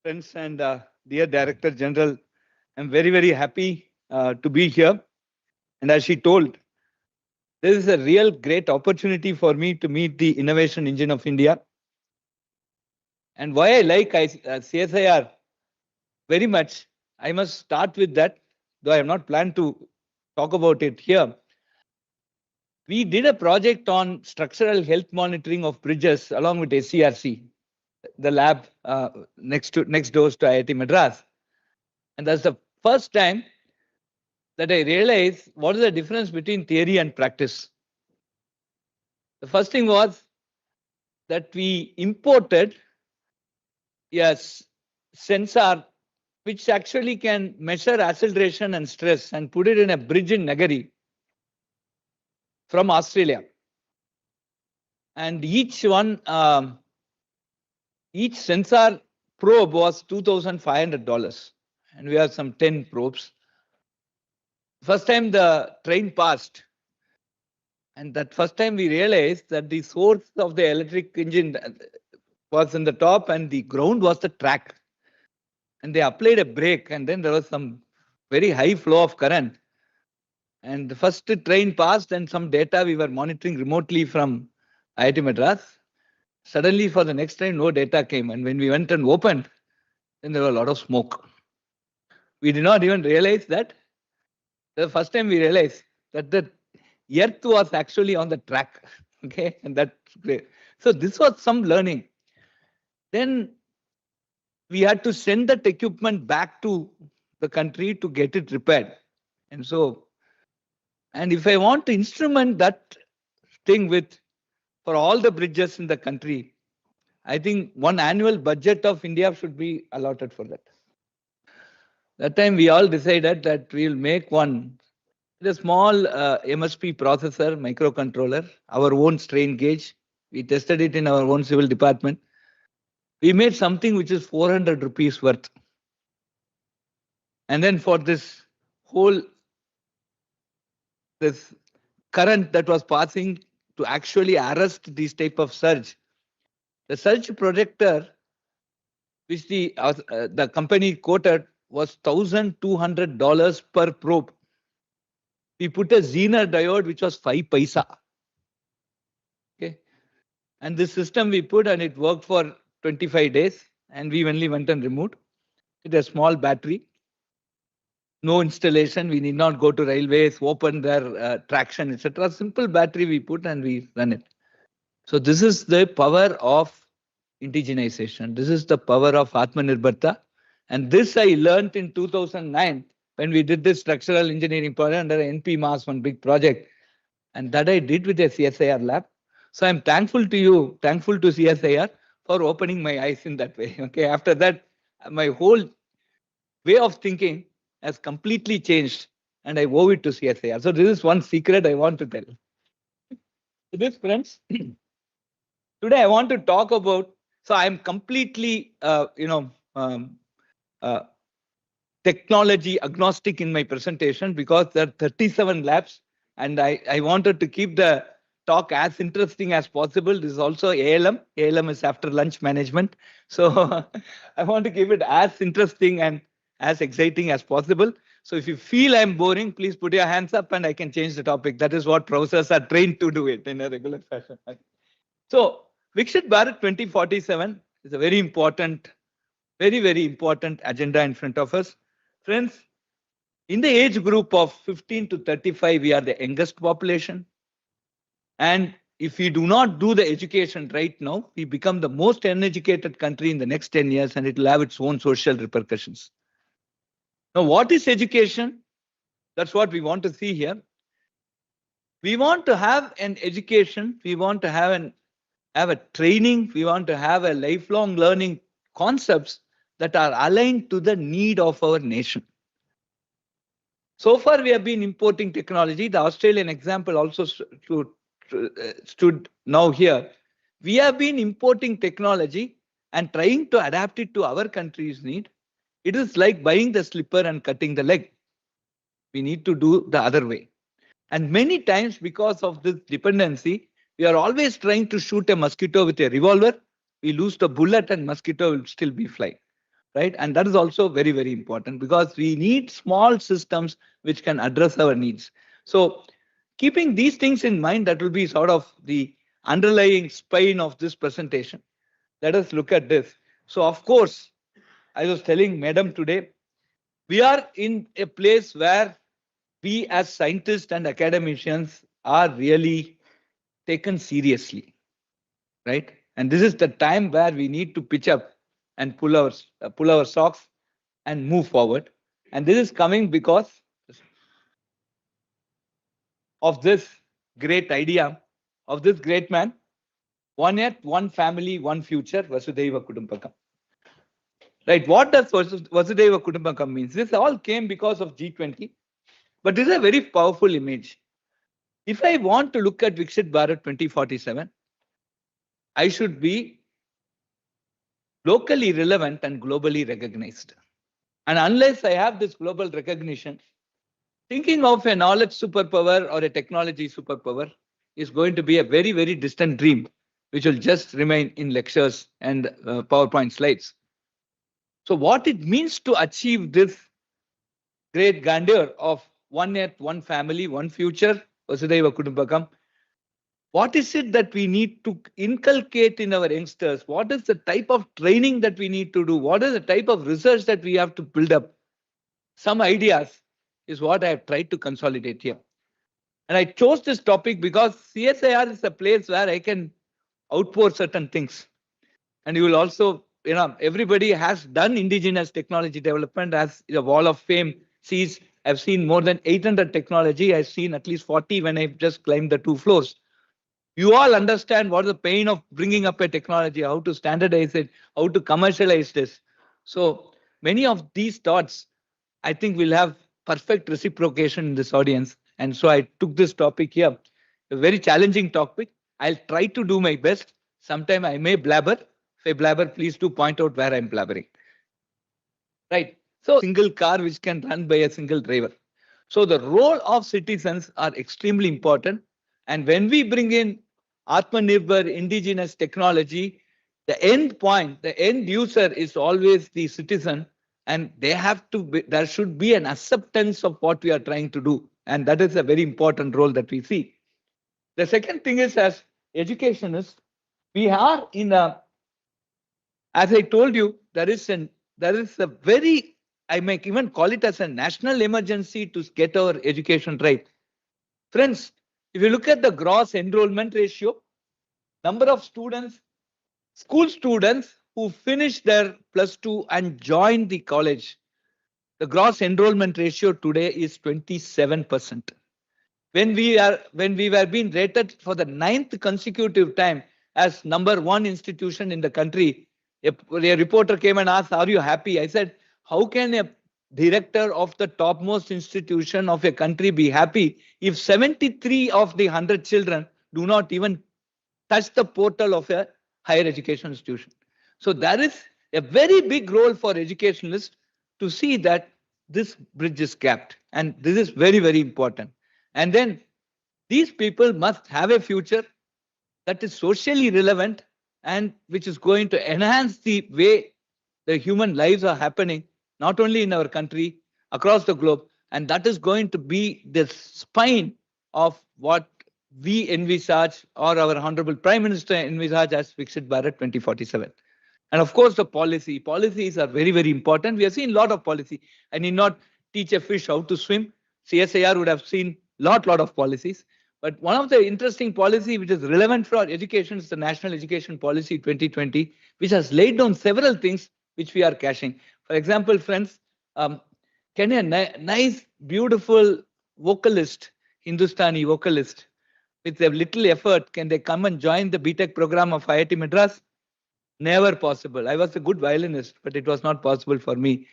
Friends and dear Director General, I'm very, very happy to be here. And as she told, this is a real great opportunity for me to meet the innovation engine of India. And why I like CSIR very much, I must start with that, though I have not planned to talk about it here. We did a project on structural health monitoring of bridges along with SCRC, the lab next doors to IIT Madras. And that's the first time that I realized what is the difference between theory and practice. The first thing was that we imported a sensor which actually can measure acceleration and stress and put it in a bridge in Nagari from Australia. And each sensor probe was $2,500. And we have some 10 probes. First time the train passed, and that first time we realized that the source of the electric engine was in the top and the ground was the track. And they applied a brake, and then there was some very high flow of current. And the first train passed, and some data we were monitoring remotely from IIT Madras. Suddenly, for the next time, no data came. And when we went and opened, then there was a lot of smoke. We did not even realize that. The first time we realized that the earth was actually on the track. Okay, and that's great. So this was some learning. Then we had to send that equipment back to the country to get it repaired. And so, and if I want to instrument that thing with for all the bridges in the country, I think one annual budget of India should be allotted for that. That time we all decided that we'll make a small MSP processor, microcontroller, our own strain gauge. We tested it in our own civil department. We made something which is 400 rupees worth. And then for this current that was passing to actually arrest this type of surge, the surge projector, which the company quoted, was $1,200 per probe. We put a Zener diode, which was 5 paisa. Okay. And this system we put, and it worked for 25 days. And we only went and removed it. A small battery. No installation. We need not go to railways, open their traction, etc. Simple battery we put and we run it. So this is the power of indigenization. This is the power of Atmanirbharta. And this I learned in 2009 when we did this structural engineering project under NP Mass, one big project. And that I did with a CSIR lab. So I'm thankful to you, thankful to CSIR for opening my eyes in that way. Okay. After that, my whole way of thinking has completely changed and I owe it to CSIR. So this is one secret I want to tell. This, friends, today I want to talk about, so I'm completely, technology agnostic in my presentation because there are 37 labs and I wanted to keep the talk as interesting as possible. This is also ALM. ALM is after lunch management. So I want to keep it as interesting and as exciting as possible. So if you feel I'm boring, please put your hands up and I can change the topic. That is what professors are trained to do it in a regular fashion. So Viksit Bharat 2047 is a very important agenda in front of us. Friends, in the age group of 15 to 35, we are the youngest population. And if we do not do the education right now, we become the most uneducated country in the next 10 years and it will have its own social repercussions. Now, what is education? That's what we want to see here. We want to have an education. We want to have a training. We want to have a lifelong learning concepts that are aligned to the need of our nation. So far, we have been importing technology. The Australian example also stood now here. We have been importing technology and trying to adapt it to our country's need. It is like buying the slipper and cutting the leg. We need to do the other way. And many times, because of this dependency, we are always trying to shoot a mosquito with a revolver. We lose the bullet and mosquito will still be flying. right? And that is also very, very important because we need small systems which can address our needs. So keeping these things in mind, that will be sort of the underlying spine of this presentation. Let us look at this. So of course, I was telling Madam today, we are in a place where we as scientists and academicians are really taken seriously, right? And this is the time where we need to pitch up and pull our socks and move forward. And this is coming because of this great idea of this great man: one earth, one family, one future, Vasudhaiva Kudumbakam. Right? What does Vasudhaiva Kudumbakam means? This all came because of G20, but this is a very powerful image. If I want to look at Viksit Bharat 2047, I should be locally relevant and globally recognized. And unless I have this global recognition, thinking of a knowledge superpower or a technology superpower is going to be a very, very distant dream, which will just remain in lectures and PowerPoint slides. So what it means to achieve this great grandeur of one earth, one family, one future, Vasudhaiva Kudumbakam, what is it that we need to inculcate in our youngsters? What is the type of training that we need to do? What is the type of research that we have to build up? Some ideas is what I have tried to consolidate here. And I chose this topic because CSIR is a place where I can outpour certain things. And you will also, everybody has done indigenous technology development, as the Wall of Fame sees. I've seen more than 800 technology. I've seen at least 40 when I've just climbed the 2 floors. You all understand what is the pain of bringing up a technology, how to standardize it, how to commercialize this. So many of these thoughts, I think, will have perfect reciprocation in this audience. And so I took this topic here, a very challenging topic. I'll try to do my best. Sometime I may blabber. If I blabber, please do point out where I'm blabbering. Right. So single car which can run by a single driver. So the role of citizens are extremely important. And when we bring in Atmanirbhar indigenous technology, the end point, the end user is always the citizen, and they have to be, there should be an acceptance of what we are trying to do. And that is a very important role that we see. The second thing is, as educationists, we are in a, as I told you, there is a very, I may even call it as a national emergency to get our education right. Friends, if you look at the gross enrollment ratio, number of students, school students who finish their +2 and join the college, the gross enrollment ratio today is 27%. When we were being rated for the 9th consecutive time as #1 institution in the country, a reporter came and asked, "Are you happy?" I said, "How can a director of the topmost institution of a country be happy if 73 of the 100 children do not even touch the portal of a higher education institution?" So there is a very big role for educationalists to see that this bridge is capped. And this is very, very important. And then these people must have a future that is socially relevant and which is going to enhance the way the human lives are happening, not only in our country, across the globe. And that is going to be the spine of what we envisage, or our Honorable Prime Minister envisage, as Viksit Bharat 2047. And of course, the policies are very, very important. We have seen a lot of policy. I need not teach a fish how to swim. CSIR would have seen lot of policies. But one of the interesting policy which is relevant for our education is the National Education Policy 2020, which has laid down several things which we are cashing. For example, friends, can a nice, beautiful vocalist, Hindustani vocalist, with a little effort, can they come and join the BTech program of IIT Madras? Never possible. I was a good violinist, but it was not possible for me.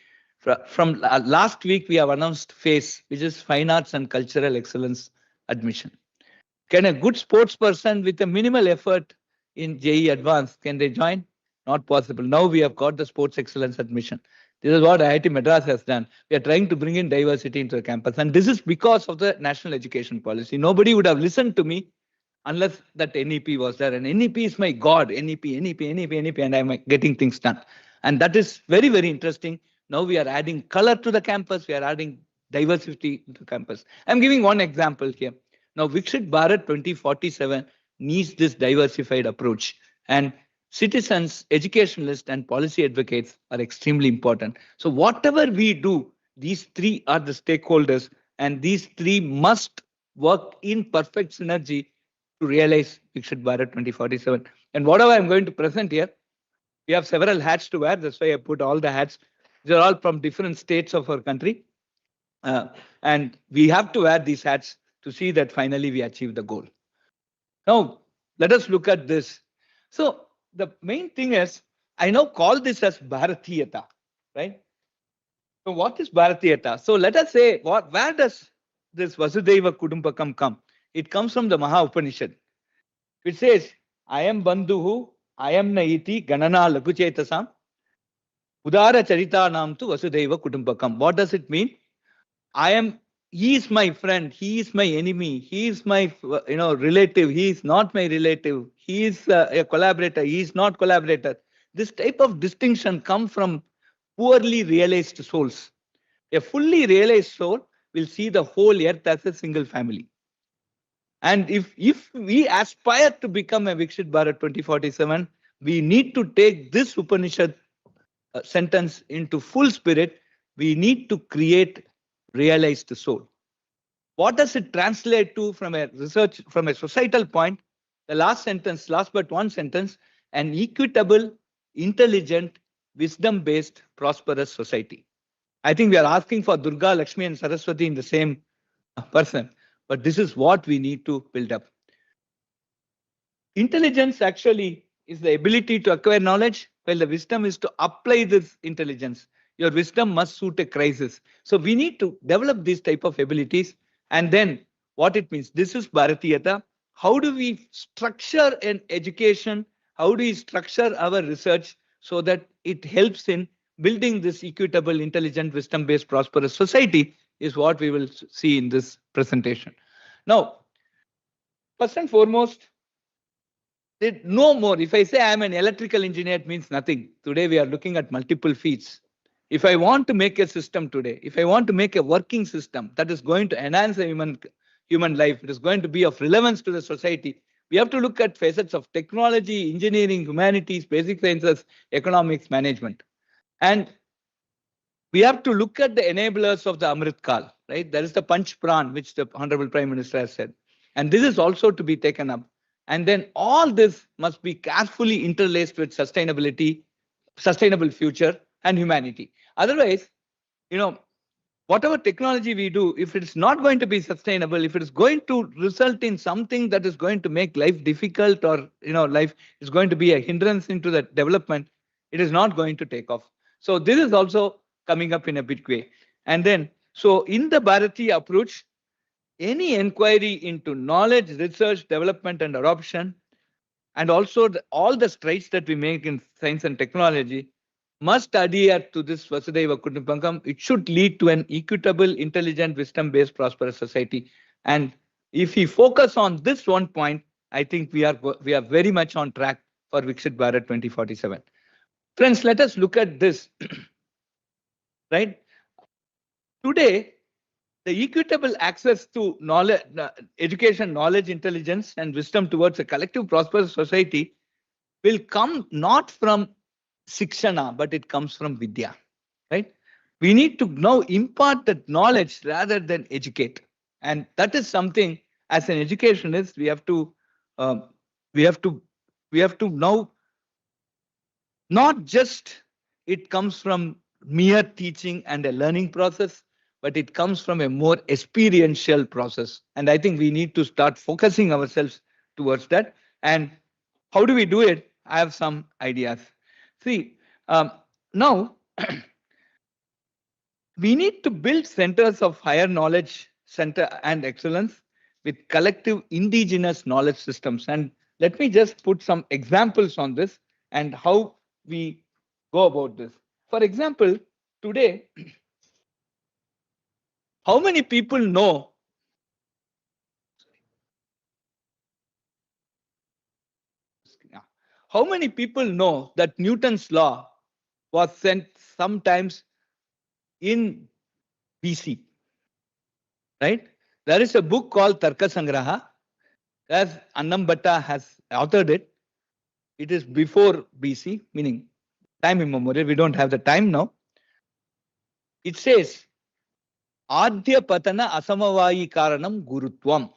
From last week, we have announced FACE, which is Fine Arts and Cultural Excellence Admission. Can a good sports person with a minimal effort in JEE Advanced, can they join? Not possible. Now we have got the sports excellence admission. This is what IIT Madras has done. We are trying to bring in diversity into the campus. And this is because of the national education policy. Nobody would have listened to me unless that NEP was there. And NEP is my God. NEP, and I'm getting things done. And that is very, very interesting. Now we are adding color to the campus. We are adding diversity to the campus. I'm giving one example here. Now, Viksit Bharat 2047 needs this diversified approach. And citizens, educationalists, and policy advocates are extremely important. So, whatever we do, these three are the stakeholders, and these three must work in perfect synergy to realize Viksit Bharat 2047. And whatever I'm going to present here, we have several hats to wear. That's why I put all the hats. They're all from different states of our country. And we have to wear these hats to see that finally we achieve the goal. Now, let us look at this. So, the main thing is, I now call this as Bharatheeya, right? So, what is Bharatheeya? So, let us say, where does this Vasudhaiva Kudumbakam come? It comes from the Maha Upanishad. It says, I am Bandhuhu, I am Naiti, Ganana Laguchetasam, Udara Charita Nam tu Vasudhaiva Kudumbakam. What does it mean? He is my friend, he is my enemy, he is my relative, he is not my relative, he is a collaborator, he is not collaborator. This type of distinction comes from poorly realized souls. A fully realized soul will see the whole earth as a single family. And if we aspire to become a Viksit Bharat 2047, we need to take this Upanishad sentence into full spirit. We need to create realized soul. What does it translate to from a research, from a societal point? The last sentence, last but one sentence, an equitable, intelligent, wisdom-based, prosperous society. I think we are asking for Durga, Lakshmi, and Saraswati in the same person, but this is what we need to build up. Intelligence actually is the ability to acquire knowledge, while the wisdom is to apply this intelligence. Your wisdom must suit a crisis. So we need to develop these type of abilities. And then what it means, this is Bharatheeya. How do we structure an education? How do we structure our research so that it helps in building this equitable, intelligent, wisdom-based, prosperous society is what we will see in this presentation. Now, first and foremost, no more. If I say I'm an electrical engineer, it means nothing. Today we are looking at multiple fields. If I want to make a system today, if I want to make a working system that is going to enhance the human life, it is going to be of relevance to the society, we have to look at facets of technology, engineering, humanities, basic sciences, economics, management. And we have to look at the enablers of the Amrit Kal, right? There is the Panch Pran, which the Honorable Prime Minister has said. And this is also to be taken up. And then all this must be carefully interlaced with sustainability, sustainable future, and humanity. Otherwise, whatever technology we do, if it's not going to be sustainable, if it is going to result in something that is going to make life difficult, or life is going to be a hindrance into the development, it is not going to take off. So this is also coming up in a big way. And then, so in the Bharatiya approach, any inquiry into knowledge, research, development, and adoption, and also all the strides that we make in science and technology must adhere to this Vasudhaiva Kudumbakam. It should lead to an equitable, intelligent, wisdom-based, prosperous society. And if we focus on this one point, I think we are very much on track for Viksit Bharat 2047. Friends, let us look at this. Right? Today, the equitable access to knowledge, education, knowledge, intelligence, and wisdom towards a collective prosperous society will come not from Sikshana, but it comes from Vidya, right? We need to now impart that knowledge rather than educate. And that is something, as an educationist, we have to now, not just it comes from mere teaching and a learning process, but it comes from a more experiential process. And I think we need to start focusing ourselves towards that. And how do we do it? I have some ideas. See, now we need to build centers of higher knowledge center and excellence with collective indigenous knowledge systems. And let me just put some examples on this and how we go about this. For example, today, how many people know that Newton's law was sent sometimes in BC, right? There is a book called Tarka Sangraha, as Annam Bhatta has authored it. It is before BC, meaning time immemorial. We don't have the time now. It says, Adya Patana Asamavayi Karanam Gurutvam.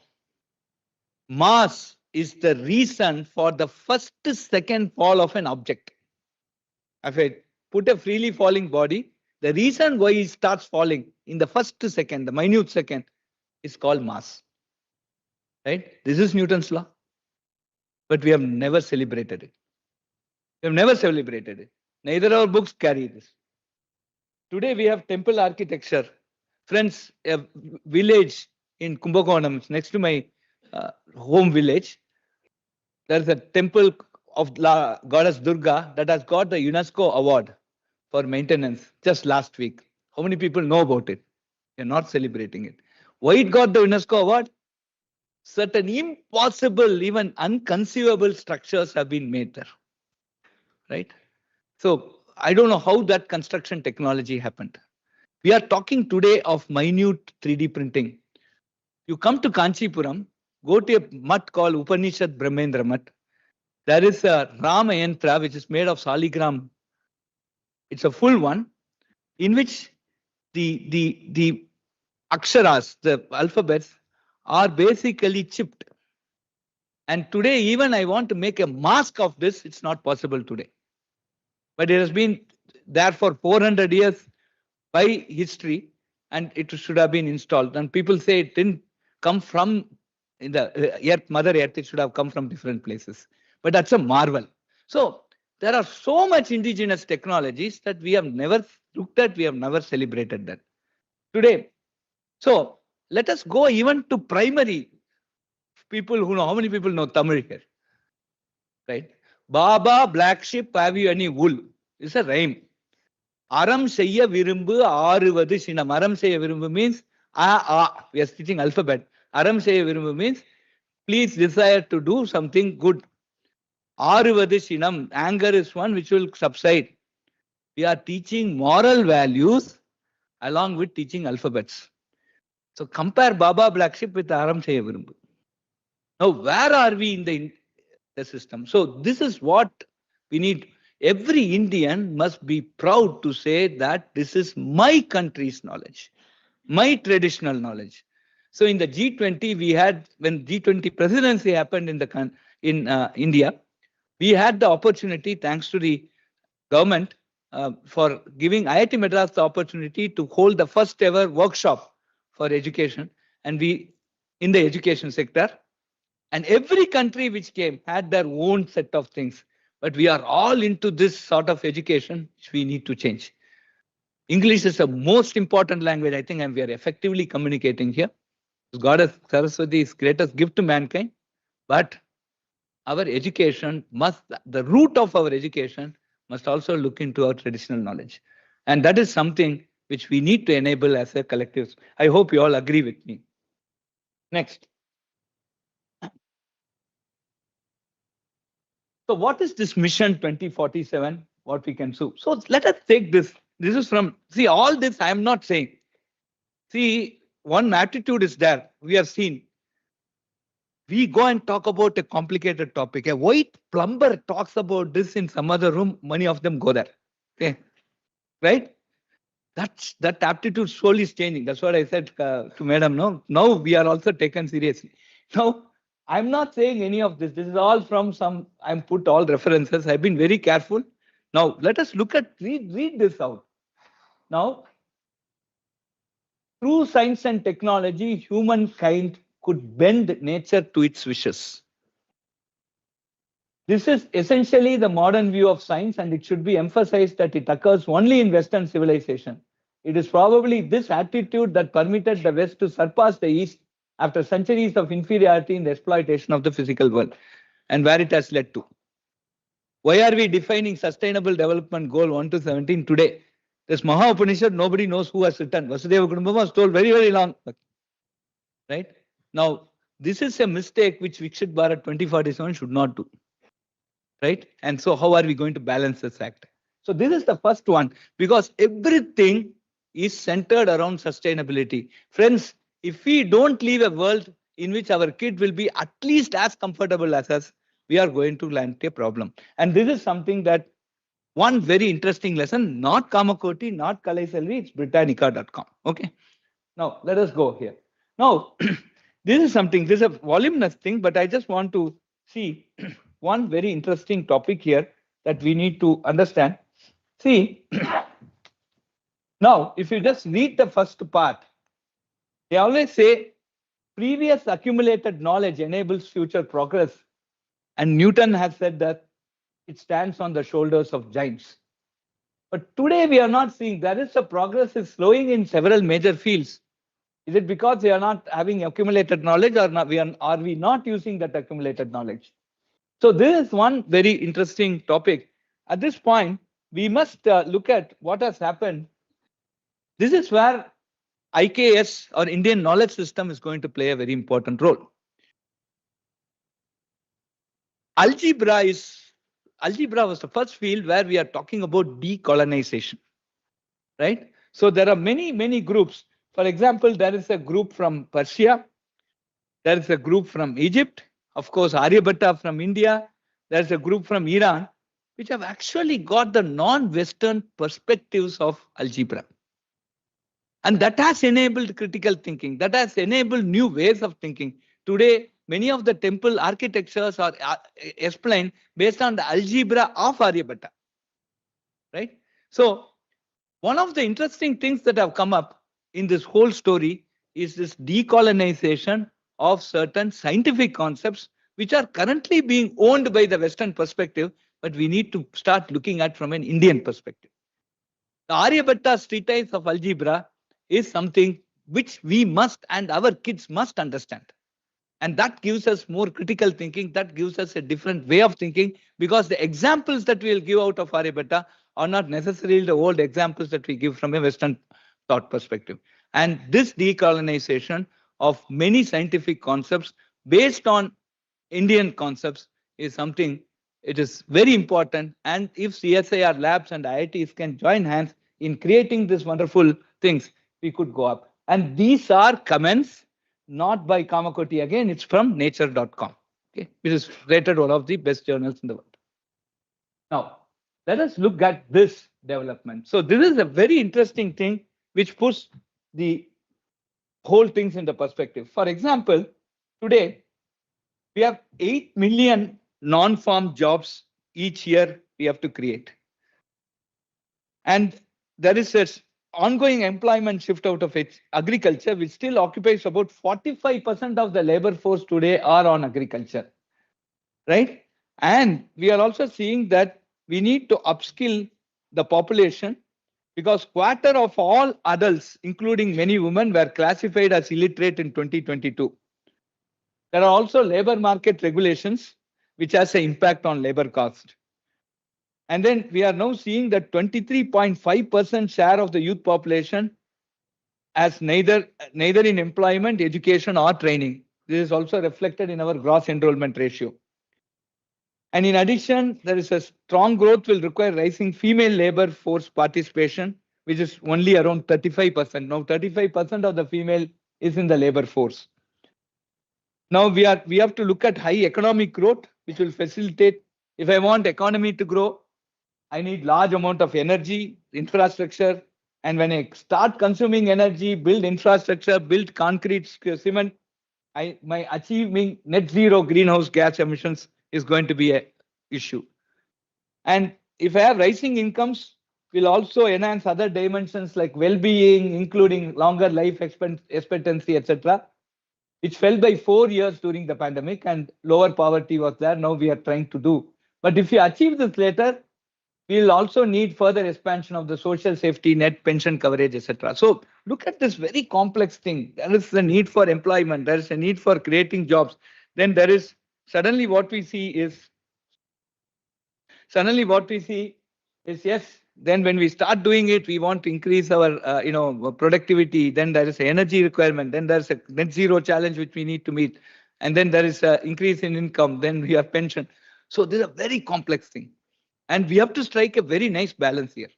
Mass is the reason for the first second fall of an object. If I put a freely falling body, the reason why it starts falling in the first second, the minute second, is called mass. Right? This is Newton's law. But we have never celebrated it. We have never celebrated it. Neither our books carry this. Today we have temple architecture. Friends, a village in Kumbakonam, next to my home village, there's a temple of goddess Durga that has got the UNESCO award for maintenance just last week. How many people know about it? They're not celebrating it. Why it got the UNESCO award? Certain impossible, even unconceivable structures have been made there. Right? So I don't know how that construction technology happened. We are talking today of minute 3D printing. You come to Kanchipuram, go to a mutt called Upanishad Brahmendra Mutt. There is a Rama Yantra which is made of Saligram. It's a full one in which the aksharas, the alphabets, are basically chipped. And today, even I want to make a mask of this, it's not possible today. But it has been there for 400 years by history, and it should have been installed. And people say it didn't come from in the earth, Mother Earth, it should have come from different places. But that's a marvel. So there are so much indigenous technologies that we have never looked at, we have never celebrated that. Today, so let us go even to primary people who know. How many people know Tamil here? Right? Baba, black sheep, have you any wool? It's a rhyme. Aram Seyya Virumbu Aruvadu Shinam. Aram Seyya Virumbu means we are teaching alphabet. Aram Seyya Virumbu means please desire to do something good. Aruvadu Shinam. Anger is one which will subside. We are teaching moral values along with teaching alphabets. So compare Baba black sheep with Aram Seyya Virumbu. Now where are we in the system? So this is what we need. Every Indian must be proud to say that this is my country's knowledge, my traditional knowledge. So in the G20, we had, when G20 presidency happened in India, we had the opportunity, thanks to the government, for giving IIT Madras the opportunity to hold the first ever workshop for education, and we in the education sector. And every country which came had their own set of things. But we are all into this sort of education, which we need to change. English is the most important language, I think, and we are effectively communicating here. Goddess Saraswati's greatest gift to mankind. But our education must, the root of our education must also look into our traditional knowledge. And that is something which we need to enable as a collective. I hope you all agree with me. Next. So what is this mission 2047? What we can do? So let us take this. This is from, see, all this I am not saying. See, one attitude is there. We have seen. We go and talk about a complicated topic. A white plumber talks about this in some other room. Many of them go there. Okay, right? That aptitude slowly is changing. That's what I said to Madam. No, now we are also taken seriously. Now, I'm not saying any of this. This is all from some, I'm put all references. I've been very careful. Now, let us look at, read this out. Now, through science and technology, humankind could bend nature to its wishes. This is essentially the modern view of science, and it should be emphasized that it occurs only in Western civilization. It is probably this attitude that permitted the West to surpass the East after centuries of inferiority in the exploitation of the physical world, and where it has led to. Why are we defining Sustainable Development Goal 1 to 17 today? This Maha Upanishad, nobody knows who has written. Vasudeva Kudumbam was told very, very long. Right? Now, this is a mistake which Viksit Bharat 2047 should not do. Right? And so how are we going to balance this act? So this is the first one, because everything is centered around sustainability. Friends, if we don't leave a world in which our kid will be at least as comfortable as us, we are going to land a problem. And this is something that one very interesting lesson, not Kamakoti, not Kalai Selvi, it's Britannica.com. Okay. Now let us go here. Now, this is something, this is a voluminous thing, but I just want to see one very interesting topic here that we need to understand. See, now, if you just read the first part, they always say previous accumulated knowledge enables future progress. And Newton has said that it stands on the shoulders of giants. But today we are not seeing there is a progress is slowing in several major fields. Is it because we are not having accumulated knowledge, or not, are we not using that accumulated knowledge? So this is one very interesting topic. At this point, we must look at what has happened. This is where IKS, or Indian knowledge system, is going to play a very important role. Algebra was the first field where we are talking about decolonization, right? So there are many groups. For example, there is a group from Persia, there is a group from Egypt, of course, Aryabhatta from India, there's a group from Iran, which have actually got the non-Western perspectives of algebra. And that has enabled critical thinking, that has enabled new ways of thinking. Today, many of the temple architectures are explained based on the algebra of Aryabhatta, right? So one of the interesting things that have come up in this whole story is this decolonization of certain scientific concepts which are currently being owned by the Western perspective, but we need to start looking at from an Indian perspective. The Aryabhatta's treatise of algebra is something which we must and our kids must understand. And that gives us more critical thinking, that gives us a different way of thinking, because the examples that we'll give out of Aryabhatta are not necessarily the old examples that we give from a Western thought perspective. And this decolonization of many scientific concepts based on Indian concepts is something, it is very important. And if CSIR labs and IITs can join hands in creating these wonderful things, we could go up. And these are comments not by Kamakoti again, it's from nature.com, okay, which is rated one of the best journals in the world. Now, let us look at this development. So this is a very interesting thing which puts the whole things into perspective. For example, today we have 8 million non-farm jobs each year we have to create. And there is this ongoing employment shift out of agriculture, which still occupies about 45% of the labor force today are on agriculture, right? And we are also seeing that we need to upskill the population, because quarter of all adults, including many women, were classified as illiterate in 2022. There are also labor market regulations, which has an impact on labor cost. And then we are now seeing that 23.5% share of the youth population as neither in employment, education, or training. This is also reflected in our gross enrollment ratio. And in addition, there is a strong growth will require rising female labor force participation, which is only around 35%. Now 35% of the female is in the labor force. Now we have to look at high economic growth, which will facilitate. If I want economy to grow, I need large amount of energy, infrastructure. And when I start consuming energy, build infrastructure, build concrete, cement, my achieving net zero greenhouse gas emissions is going to be an issue. And if I have rising incomes, will also enhance other dimensions like well-being, including longer life expectancy, etc., which fell by 4 years during the pandemic, and lower poverty was there. Now we are trying to do. But if you achieve this later, we will also need further expansion of the social safety net, pension coverage, etc. So look at this very complex thing. There is the need for employment. There is a need for creating jobs. Then there is suddenly what we see is yes. Then when we start doing it, we want to increase our productivity. Then there is an energy requirement. Then there is a net zero challenge which we need to meet. And then there is an increase in income. Then we have pension. So this is a very complex thing. And we have to strike a very nice balance here.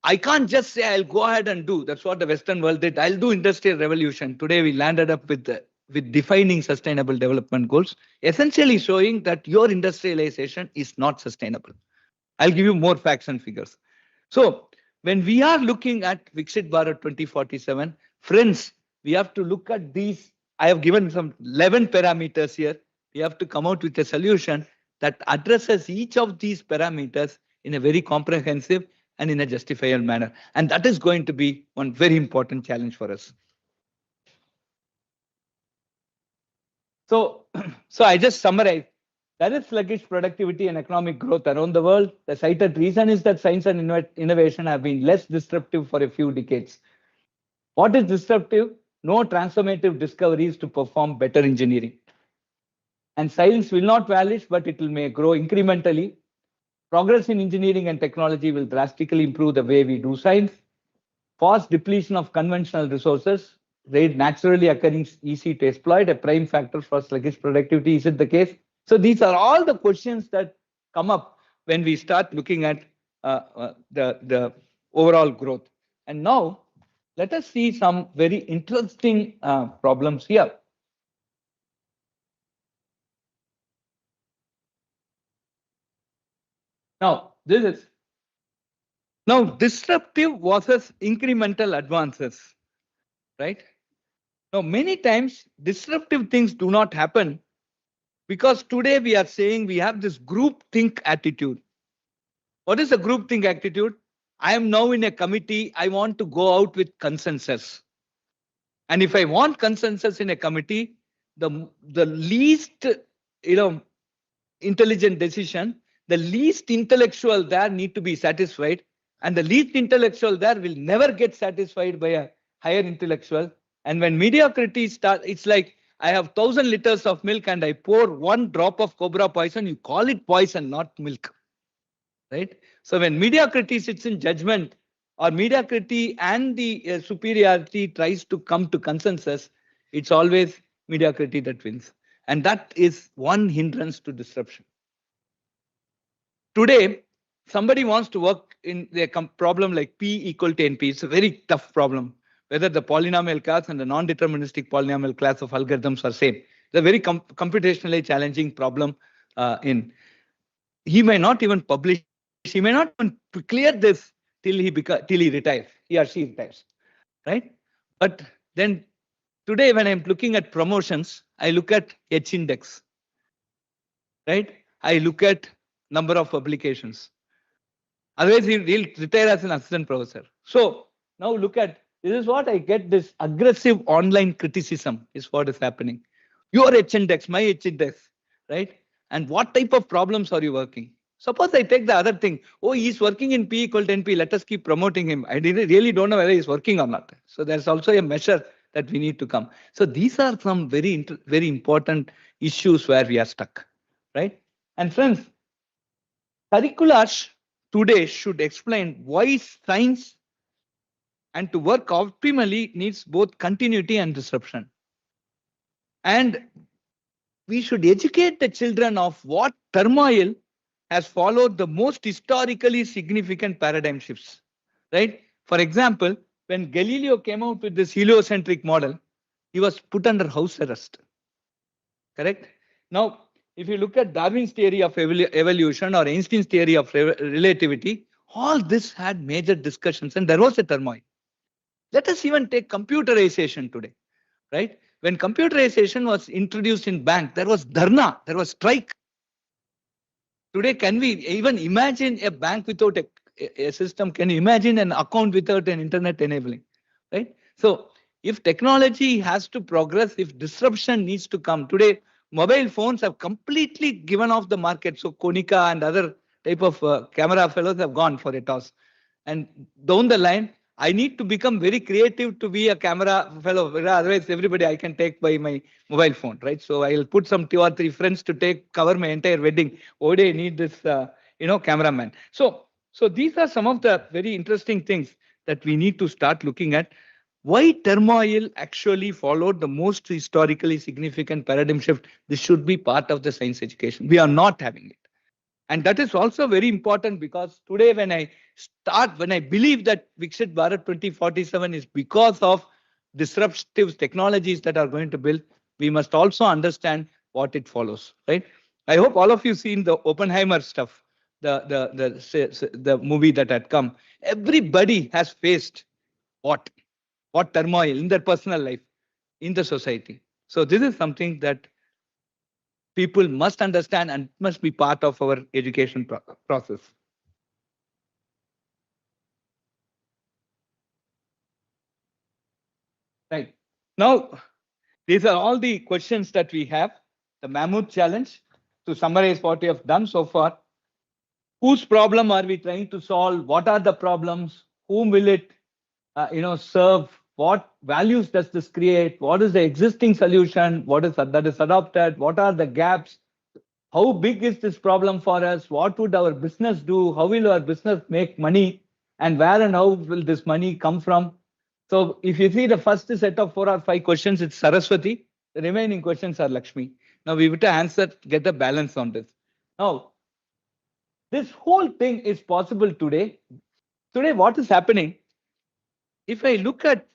I can't just say I'll go ahead and do. That's what the Western world did. I'll do industrial revolution. Today we landed up with defining sustainable development goals, essentially showing that your industrialization is not sustainable. I'll give you more facts and figures. So when we are looking at Viksit Bharat 2047, friends, we have to look at these. I have given some 11 parameters here. We have to come out with a solution that addresses each of these parameters in a very comprehensive and in a justifiable manner. And that is going to be one very important challenge for us. So, so I just summarize. There is sluggish productivity and economic growth around the world. The cited reason is that science and innovation have been less disruptive for a few decades. What is disruptive? No transformative discoveries to perform better engineering. And science will not vanish, but it will may grow incrementally. Progress in engineering and technology will drastically improve the way we do science. Fast depletion of conventional resources, rate naturally occurring easy to exploit, a prime factor for sluggish productivity. Is it the case? So these are all the questions that come up when we start looking at the overall growth. And now let us see some very interesting problems here. Now disruptive versus incremental advances, right? Now many times disruptive things do not happen because today we are saying we have this group think attitude. What is a group think attitude? I am now in a committee. I want to go out with consensus. And if I want consensus in a committee, the least intelligent decision, the least intellectual there need to be satisfied, and the least intellectual there will never get satisfied by a higher intellectual. And when mediocrity starts, it's like I have 1,000 liters of milk and I pour one drop of cobra poison. You call it poison, not milk, right? So when mediocrity sits in judgment, or mediocrity and the superiority tries to come to consensus, it's always mediocrity that wins. And that is one hindrance to disruption. Today, somebody wants to work in a problem like P equal to NP. It's a very tough problem, whether the polynomial class and the non-deterministic polynomial class of algorithms are same. It's a very computationally challenging problem. He may not even publish. He may not even clear this till he retires. He or she retires, right? But then today, when I'm looking at promotions, I look at H index, right? I look at number of publications. Otherwise, he'll retire as an assistant professor. So now look at, this is what I get, this aggressive online criticism is what is happening. Your H index, my H index, right? And what type of problems are you working? Suppose I take the other thing. Oh, he's working in P equal to NP. Let us keep promoting him. I really don't know whether he's working or not. So there's also a measure that we need to come. So these are some very important issues where we are stuck, right? And friends, curriculars today should explain why science and to work optimally needs both continuity and disruption. And we should educate the children of what turmoil has followed the most historically significant paradigm shifts, right? For example, when Galileo came out with this heliocentric model, he was put under house arrest, correct? Now, if you look at Darwin's theory of evolution or Einstein's theory of relativity, all this had major discussions and there was a turmoil. Let us even take computerization today, right? When computerization was introduced in bank, there was dharna, there was strike. Today, can we even imagine a bank without a system? Can you imagine an account without an internet enabling, right? So if technology has to progress, if disruption needs to come, today, mobile phones have completely given off the market. So Konica and other type of camera fellows have gone for a toss. And down the line, I need to become very creative to be a camera fellow. Otherwise, everybody I can take by my mobile phone, right? So I'll put some 2 or 3 friends to cover my entire wedding. Why do I need this, cameraman? So these are some of the very interesting things that we need to start looking at. Why turmoil actually followed the most historically significant paradigm shift? This should be part of the science education. We are not having it. And that is also very important because today when I believe that Viksit Bharat 2047 is because of disruptive technologies that are going to build, we must also understand what it follows, right? I hope all of you seen the Oppenheimer stuff, the movie that had come. Everybody has faced what? What turmoil in their personal life, in the society. So this is something that people must understand and must be part of our education process. Right. Now, these are all the questions that we have. The Mammoth Challenge, to summarize what we have done so far. Whose problem are we trying to solve? What are the problems? Whom will it serve? What values does this create? What is the existing solution? What is that is adopted? What are the gaps? How big is this problem for us? What would our business do? How will our business make money? And where and how will this money come from? So if you see the first set of 4 or 5 questions, it's Saraswati. The remaining questions are Lakshmi. Now we have to answer, get a balance on this. Now, this whole thing is possible today. Today, what is happening? If I look at,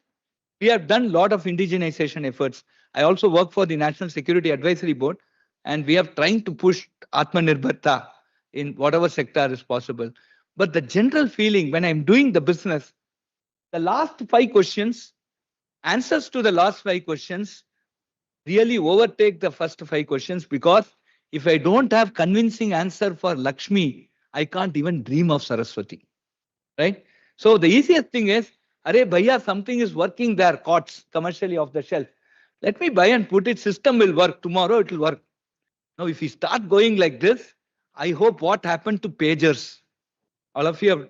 we have done a lot of indigenization efforts. I also work for the National Security Advisory Board, and we are trying to push Atmanirbharta in whatever sector is possible. But the general feeling when I'm doing the business, the last 5 questions, answers to the last 5 questions really overtake the first 5 questions, because if I don't have convincing answer for Lakshmi, I can't even dream of Saraswati, right? So the easiest thing is, Arey bhaiya, something is working there, COTS, commercially off the shelf. Let me buy and put it, system will work, tomorrow it will work. Now, if we start going like this, I hope what happened to pagers. All of you have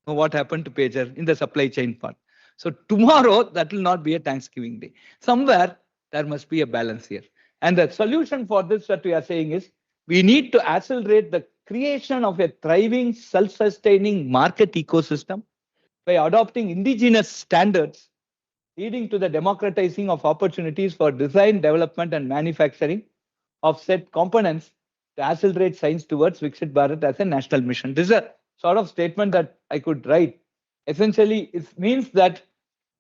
know what happened to pager in the supply chain part. So tomorrow, that will not be a Thanksgiving day. Somewhere, there must be a balance here. And the solution for this that we are saying is, we need to accelerate the creation of a thriving, self-sustaining market ecosystem by adopting indigenous standards, leading to the democratizing of opportunities for design, development, and manufacturing of said components to accelerate science towards Viksit Bharat as a national mission. This is a sort of statement that I could write. Essentially, it means that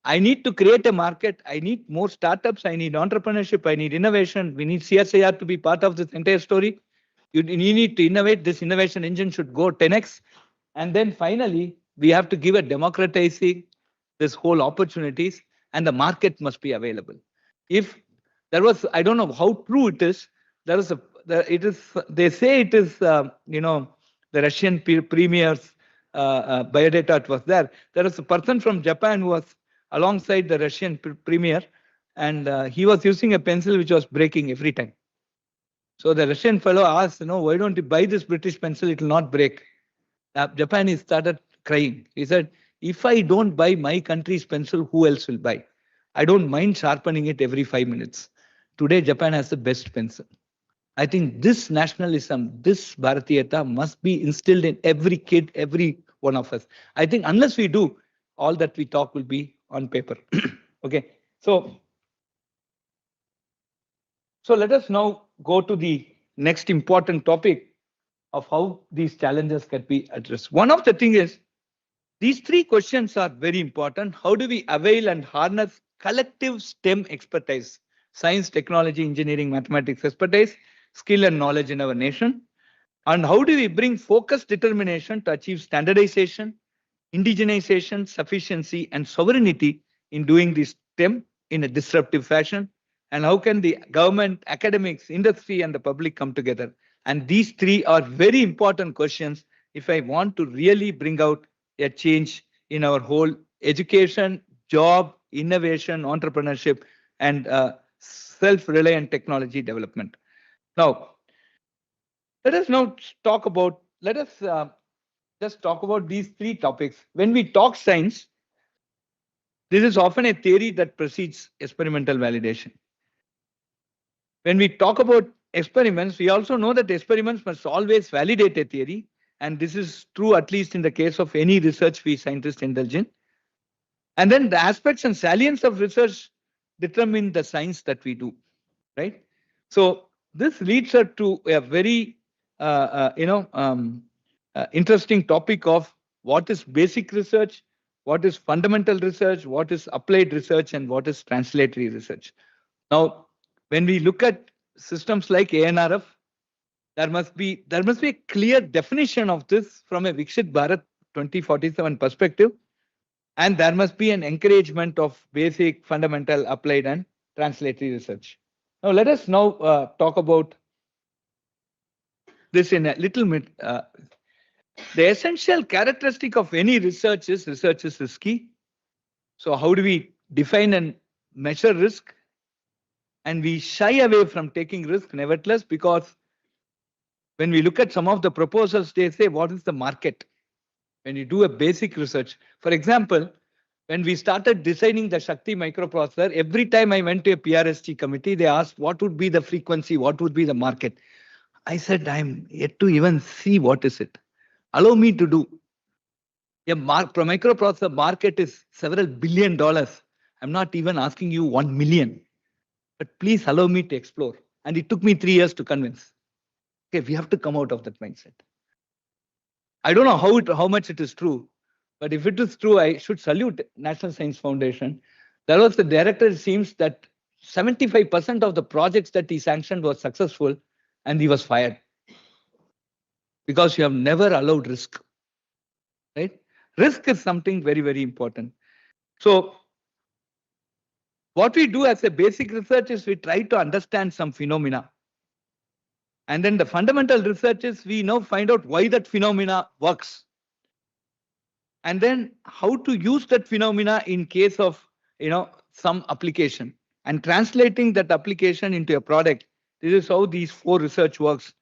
I need to create a market. I need more startups. I need entrepreneurship. I need innovation. We need CSIR to be part of this entire story. You need to innovate. This innovation engine should go 10x. And then finally, we have to give a democratizing this whole opportunities, and the market must be available. If there was, I don't know how true it is. There is it is. They say it is. The Russian premier's biodata was there. There was a person from Japan who was alongside the Russian premier, and he was using a pencil which was breaking every time. So the Russian fellow asked, why don't you buy this British pencil? It will not break. Japanese started crying. He said, if I don't buy my country's pencil, who else will buy? I don't mind sharpening it every 5 minutes. Today, Japan has the best pencil. I think this nationalism, this Bharatheeya must be instilled in every kid, every one of us. I think unless we do, all that we talk will be on paper. Okay. So let us now go to the next important topic of how these challenges can be addressed. One of the things is, these 3 questions are very important. How do we avail and harness collective STEM expertise, science, technology, engineering, mathematics expertise, skill and knowledge in our nation? And how do we bring focused determination to achieve standardization, indigenization, sufficiency, and sovereignty in doing this STEM in a disruptive fashion? And how can the government, academics, industry, and the public come together? And these 3 are very important questions if I want to really bring out a change in our whole education, job, innovation, entrepreneurship, and self-reliant technology development. Now, let us just talk about these 3 topics. When we talk science, this is often a theory that precedes experimental validation. When we talk about experiments, we also know that experiments must always validate a theory. And this is true, at least in the case of any research we scientists indulge in. And then the aspects and salience of research determine the science that we do, right? So this leads us to a very interesting topic of what is basic research, what is fundamental research, what is applied research, and what is translatory research. Now, when we look at systems like ANRF, there must be a clear definition of this from a Viksit Bharat 2047 perspective, and there must be an encouragement of basic, fundamental, applied, and translatory research. Now, let us now talk about this in a little bit. The essential characteristic of any research is risky. So how do we define and measure risk? And we shy away from taking risk nevertheless, because when we look at some of the proposals, they say, what is the market? When you do a basic research, for example, when we started designing the Shakti microprocessor, every time I went to a PRST committee, they asked what would be the frequency, what would be the market. I said, I'm yet to even see what is it. Allow me to do. A microprocessor market is several $1 billion. I'm not even asking you 1 million, but please allow me to explore. And it took me 3 years to convince. Okay, we have to come out of that mindset. I don't know how much it is true, but if it is true, I should salute National Science Foundation. There was the director, it seems that 75% of the projects that he sanctioned were successful, and he was fired because you have never allowed risk. Right? Risk is something very, very important. So what we do as a basic research is we try to understand some phenomena. And then the fundamental research is we now find out why that phenomena works. And then how to use that phenomena in case of some application, and translating that application into a product. This is how these 4 research works.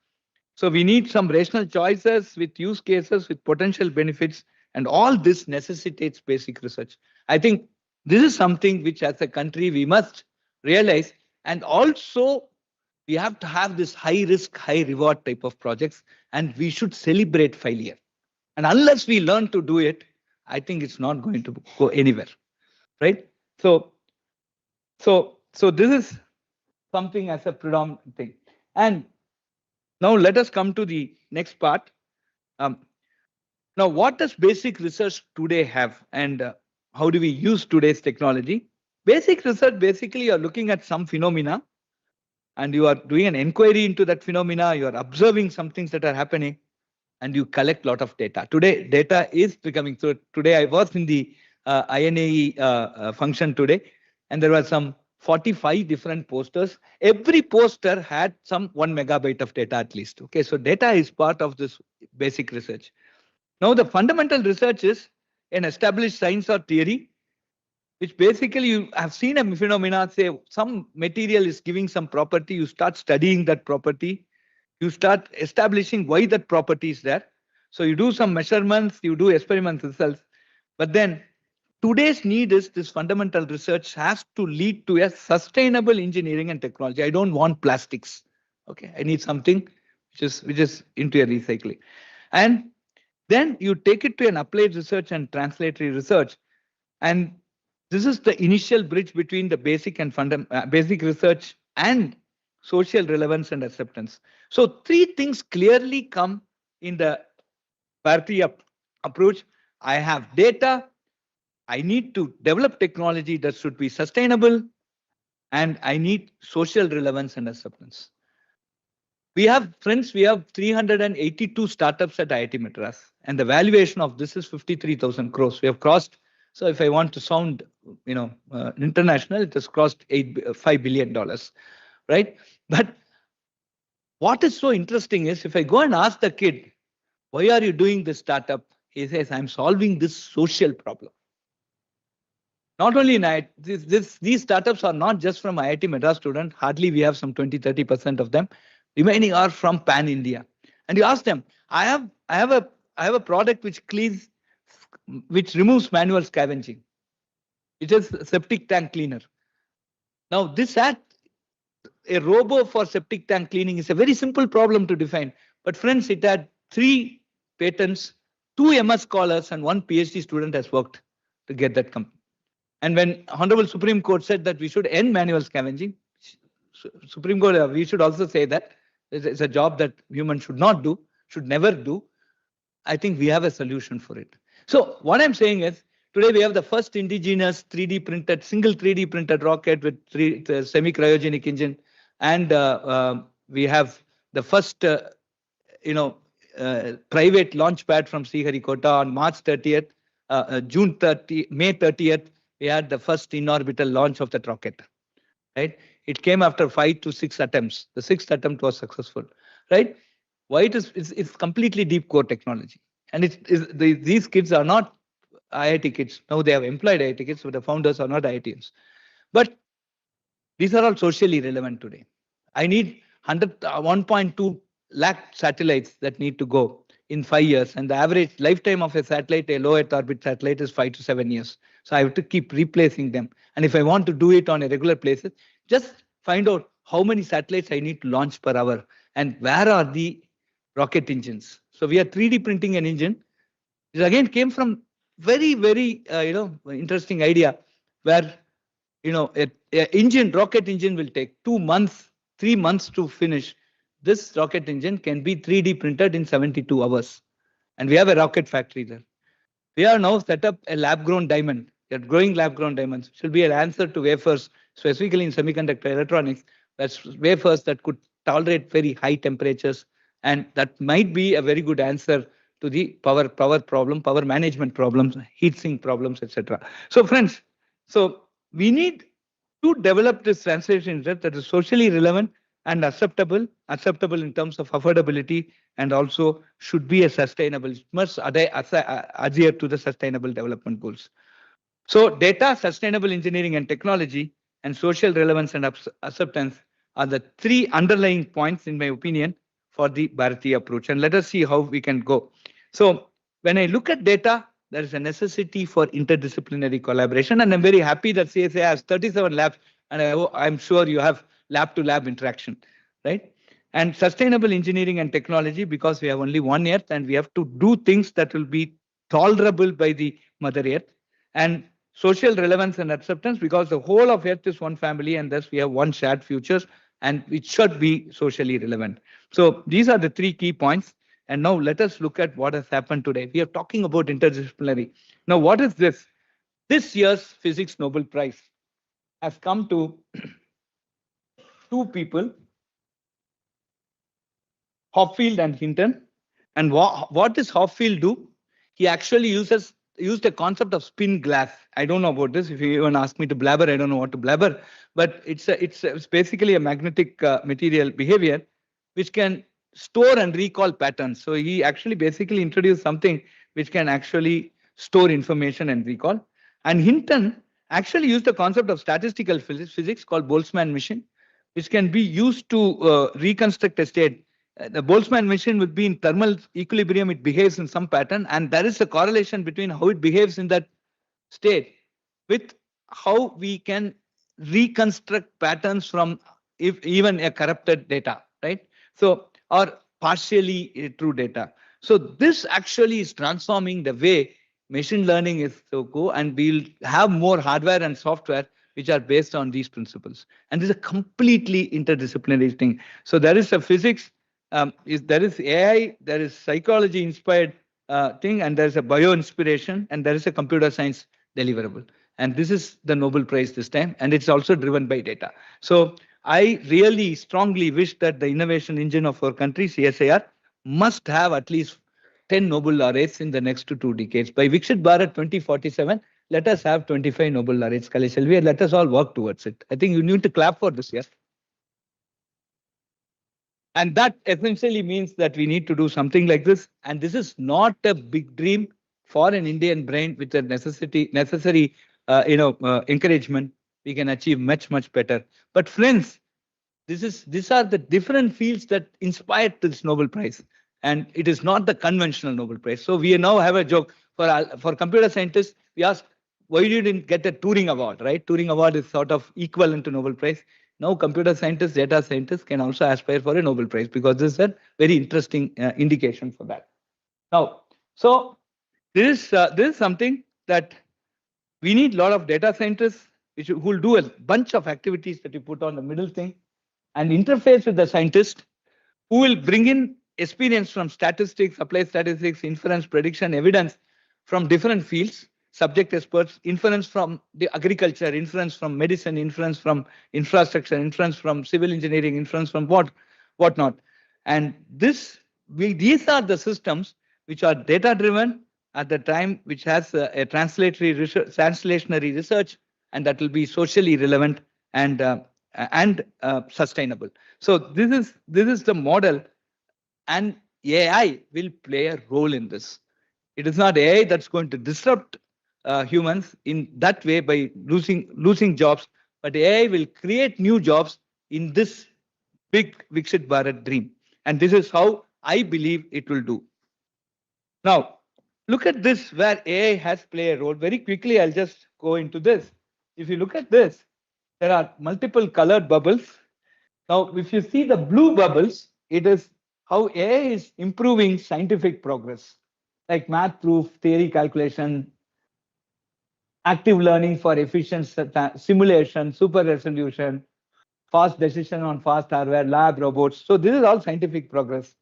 So we need some rational choices with use cases, with potential benefits, and all this necessitates basic research. I think this is something which as a country we must realize, and also we have to have this high risk, high reward type of projects, and we should celebrate failure. And unless we learn to do it, I think it's not going to go anywhere, right? So this is something as a predominant thing. And now let us come to the next part. Now, what does basic research today have, and how do we use today's technology? Basic research, basically, you're looking at some phenomena, and you are doing an inquiry into that phenomena. You are observing some things that are happening, and you collect a lot of data. Today, data is becoming. So today, I was in the INAE function today, and there were some 45 different posters. Every poster had some 1 megabyte of data at least. Okay, so data is part of this basic research. Now, the fundamental research is an established science or theory, which basically you have seen a phenomena, say some material is giving some property, you start studying that property, you start establishing why that property is there. So you do some measurements, you do experiment results, but then today's need is this fundamental research has to lead to a sustainable engineering and technology. I don't want plastics. Okay, I need something which is into a recycling. And then you take it to an applied research and translatory research. And this is the initial bridge between the basic and basic research and social relevance and acceptance. So 3 things clearly come in the Bharatheeya approach. I have data, I need to develop technology that should be sustainable, and I need social relevance and acceptance. We have 382 startups at IIT Madras, and the valuation of this is 53,000 crores. We have crossed. So if I want to sound, international, it has crossed $5 billion, right? But what is so interesting is if I go and ask the kid, why are you doing this startup? He says, I'm solving this social problem. Not only in IIT, these startups are not just from IIT Madras students. Hardly we have some 20-30% of them. Remaining are from Pan India. And you ask them, I have a product which removes manual scavenging. It is a septic tank cleaner. Now, a robo for septic tank cleaning is a very simple problem to define. But friends, it had 3 patents, 2 MS scholars, and 1 PhD student has worked to get that company. And when Honorable Supreme Court said that we should end manual scavenging, Supreme Court, we should also say that It's a job that humans should not do, should never do. I think we have a solution for it. So what I'm saying is, today we have the first indigenous 3D printed, single 3D printed rocket with semi-cryogenic engine, and we have the first, private launch pad from Sriharikota on March 30th, May 30th. We had the first in-orbital launch of that rocket. Right? It came after 5 to 6 attempts. The sixth attempt was successful. Right? Why it's completely deep core technology, and these kids are not IIT kids. Now they have employed IIT kids, but the founders are not IITians. But these are all socially relevant today. I need 1.2 lakh satellites that need to go in 5 years, and the average lifetime of a satellite, a low Earth orbit satellite, is 5 to 7 years. So I have to keep replacing them. And if I want to do it on a regular basis, just find out how many satellites I need to launch per hour and where are the rocket engines. So we are 3D printing an engine. It again came from very, very interesting idea where a rocket engine will take 2 months, 3 months to finish. This rocket engine can be 3D printed in 72 hours. And we have a rocket factory there. We have now set up a lab-grown diamond. We are growing lab-grown diamonds. It should be an answer to wafers, specifically in semiconductor electronics. That's wafers that could tolerate very high temperatures. And that might be a very good answer to the power problem, power management problems, heat sink problems, etc. So friends, so we need to develop this translation that is socially relevant and acceptable in terms of affordability, and also should be a sustainable, must adhere to the sustainable development goals. So data, sustainable engineering and technology, and social relevance and acceptance are the three underlying points, in my opinion, for the Bharatheeya approach. And let us see how we can go. So when I look at data, there is a necessity for interdisciplinary collaboration. And I'm very happy that CSIR has 37 labs, and I'm sure you have lab-to-lab interaction, right? And sustainable engineering and technology, because we have only one Earth and we have to do things that will be tolerable by the Mother Earth. And social relevance and acceptance, because the whole of Earth is one family and thus we have one shared futures and it should be socially relevant. So these are the three key points. And now let us look at what has happened today. We are talking about interdisciplinary. Now, what is this? This year's Physics Nobel Prize has come to two people, Hopfield and Hinton. And what does Hopfield do? He actually used the concept of spin glass. I don't know about this. If you even ask me to blabber, I don't know what to blabber. But it's basically a magnetic material behavior which can store and recall patterns. So he actually basically introduced something which can actually store information and recall. And Hinton actually used the concept of statistical physics called Boltzmann machine, which can be used to reconstruct a state. The Boltzmann machine would be in thermal equilibrium, it behaves in some pattern, and there is a correlation between how it behaves in that state with how we can reconstruct patterns from even a corrupted data, right? So, or partially true data. So this actually is transforming the way machine learning is to go, and we'll have more hardware and software which are based on these principles. And this is a completely interdisciplinary thing. So there is a physics, there is AI, there is psychology inspired thing, and there's a bio inspiration, and there is a computer science deliverable. And this is the Nobel Prize this time, and it's also driven by data. So I really strongly wish that the innovation engine of our country, CSIR, must have at least 10 Nobel laureates in the next 2 decades. By Viksit Bharat 2047, let us have 25 Nobel laureates, Kali. Let us all work towards it. I think you need to clap for this, yes? And that essentially means that we need to do something like this. And this is not a big dream for an Indian brain with the necessary encouragement. We can achieve much, much better. But friends, these are the different fields that inspired this Nobel Prize. And it is not the conventional Nobel Prize. So we now have a joke for computer scientists. We ask, why you didn't get a Turing Award, right? Turing Award is sort of equivalent to Nobel Prize. Now computer scientists, data scientists can also aspire for a Nobel Prize, because this is a very interesting indication for that. Now, so this is something that we need a lot of data scientists who will do a bunch of activities that you put on the middle thing and interface with the scientist who will bring in experience from statistics, applied statistics, inference, prediction, evidence from different fields, subject experts, inference from the agriculture, inference from medicine, inference from infrastructure, inference from civil engineering, inference from whatnot. And these are the systems which are data driven at the time, which has a translationary research, and that will be socially relevant and sustainable. So this is the model, and AI will play a role in this. It is not AI that's going to disrupt humans in that way by losing jobs, but AI will create new jobs in this big Viksit Bharat dream. And this is how I believe it will do. Now, look at this where AI has played a role. Very quickly, I'll just go into this. If you look at this, there are multiple colored bubbles. Now, if you see the blue bubbles, it is how AI is improving scientific progress, like math proof, theory calculation, active learning for efficient simulation, super resolution, fast decision on fast hardware, lab robots. So this is all scientific progress.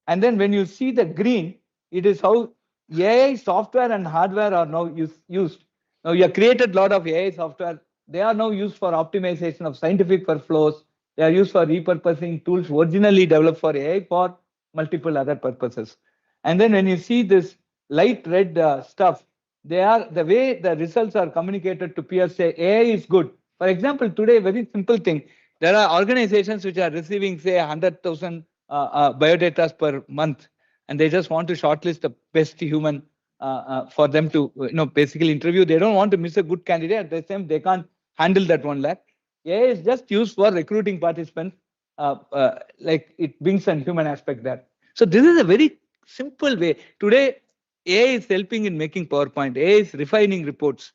And then when you see the green, it is how AI software and hardware are now used. Now you have created a lot of AI software. They are now used for optimization of scientific workflows. They are used for repurposing tools originally developed for AI for multiple other purposes. And then when you see this light red stuff, they are the way the results are communicated to peers. Say AI is good. For example, today, very simple thing. There are organizations which are receiving, say, 100,000 biodata per month, and they just want to shortlist the best human for them to, basically interview. They don't want to miss a good candidate. At the same, they can't handle that 1 lakh. AI is just used for recruiting participants, like it brings a human aspect there. So this is a very simple way. Today, AI is helping in making PowerPoint. AI is refining reports.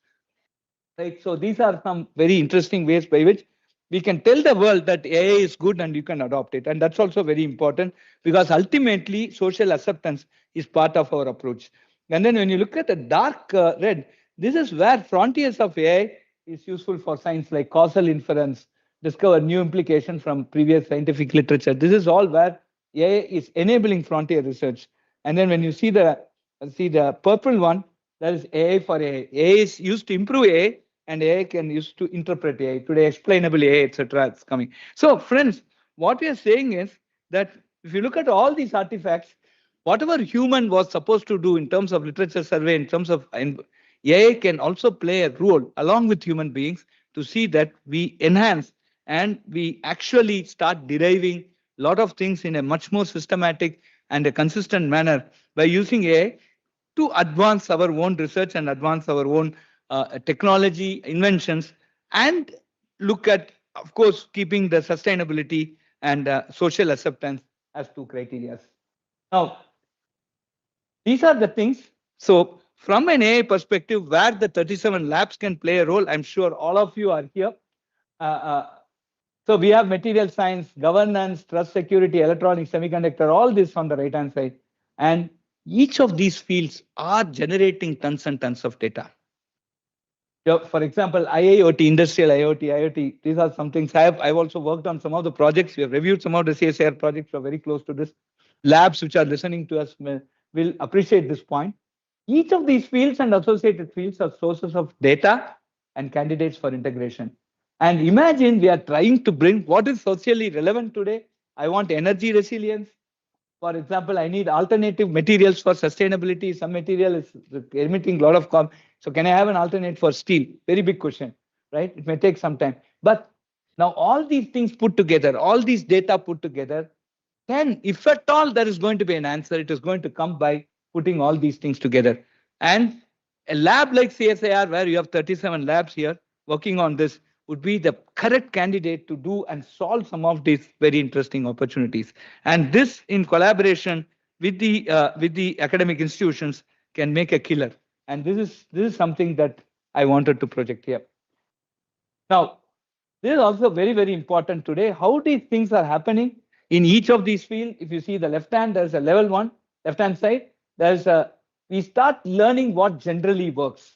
Right. So these are some very interesting ways by which we can tell the world that AI is good and you can adopt it. And that's also very important, because ultimately social acceptance is part of our approach. And then when you look at the dark red, this is where frontiers of AI is useful for science, like causal inference, discover new implications from previous scientific literature. This is all where AI is enabling frontier research. And then when you see the purple one, that is AI for AI. AI is used to improve AI, and AI can use to interpret AI. Today, explainable AI, etc. is coming. So, friends, what we are saying is that if you look at all these artifacts, whatever human was supposed to do in terms of literature survey, in terms of AI can also play a role along with human beings to see that we enhance and we actually start deriving a lot of things in a much more systematic and a consistent manner by using AI to advance our own research and advance our own technology inventions, and look at, of course, keeping the sustainability and social acceptance as 2 criteria. Now, these are the things. So from an AI perspective, where the 37 labs can play a role, I'm sure all of you are here. So we have material science, governance, trust, security, electronics, semiconductor, all this on the right-hand side. And each of these fields are generating tons and tons of data. So for example, IIoT, industrial IoT, these are some things. I've also worked on some of the projects. We have reviewed some of the CSIR projects, are very close to this. Labs which are listening to us will appreciate this point. Each of these fields and associated fields are sources of data and candidates for integration. And imagine we are trying to bring what is socially relevant today. I want energy resilience. For example, I need alternative materials for sustainability. Some material is emitting a lot of carbon. So can I have an alternate for steel? Very big question, right? It may take some time. But now all these things put together, all these data put together, then if at all there is going to be an answer, it is going to come by putting all these things together. And a lab like CSIR, where you have 37 labs here working on this, would be the correct candidate to do and solve some of these very interesting opportunities. And this, in collaboration with the academic institutions, can make a killer. And this is something that I wanted to project here. Now, this is also very, very important today. How these things are happening in each of these fields. If you see the left hand, there's a level 1, left-hand side. We start learning what generally works.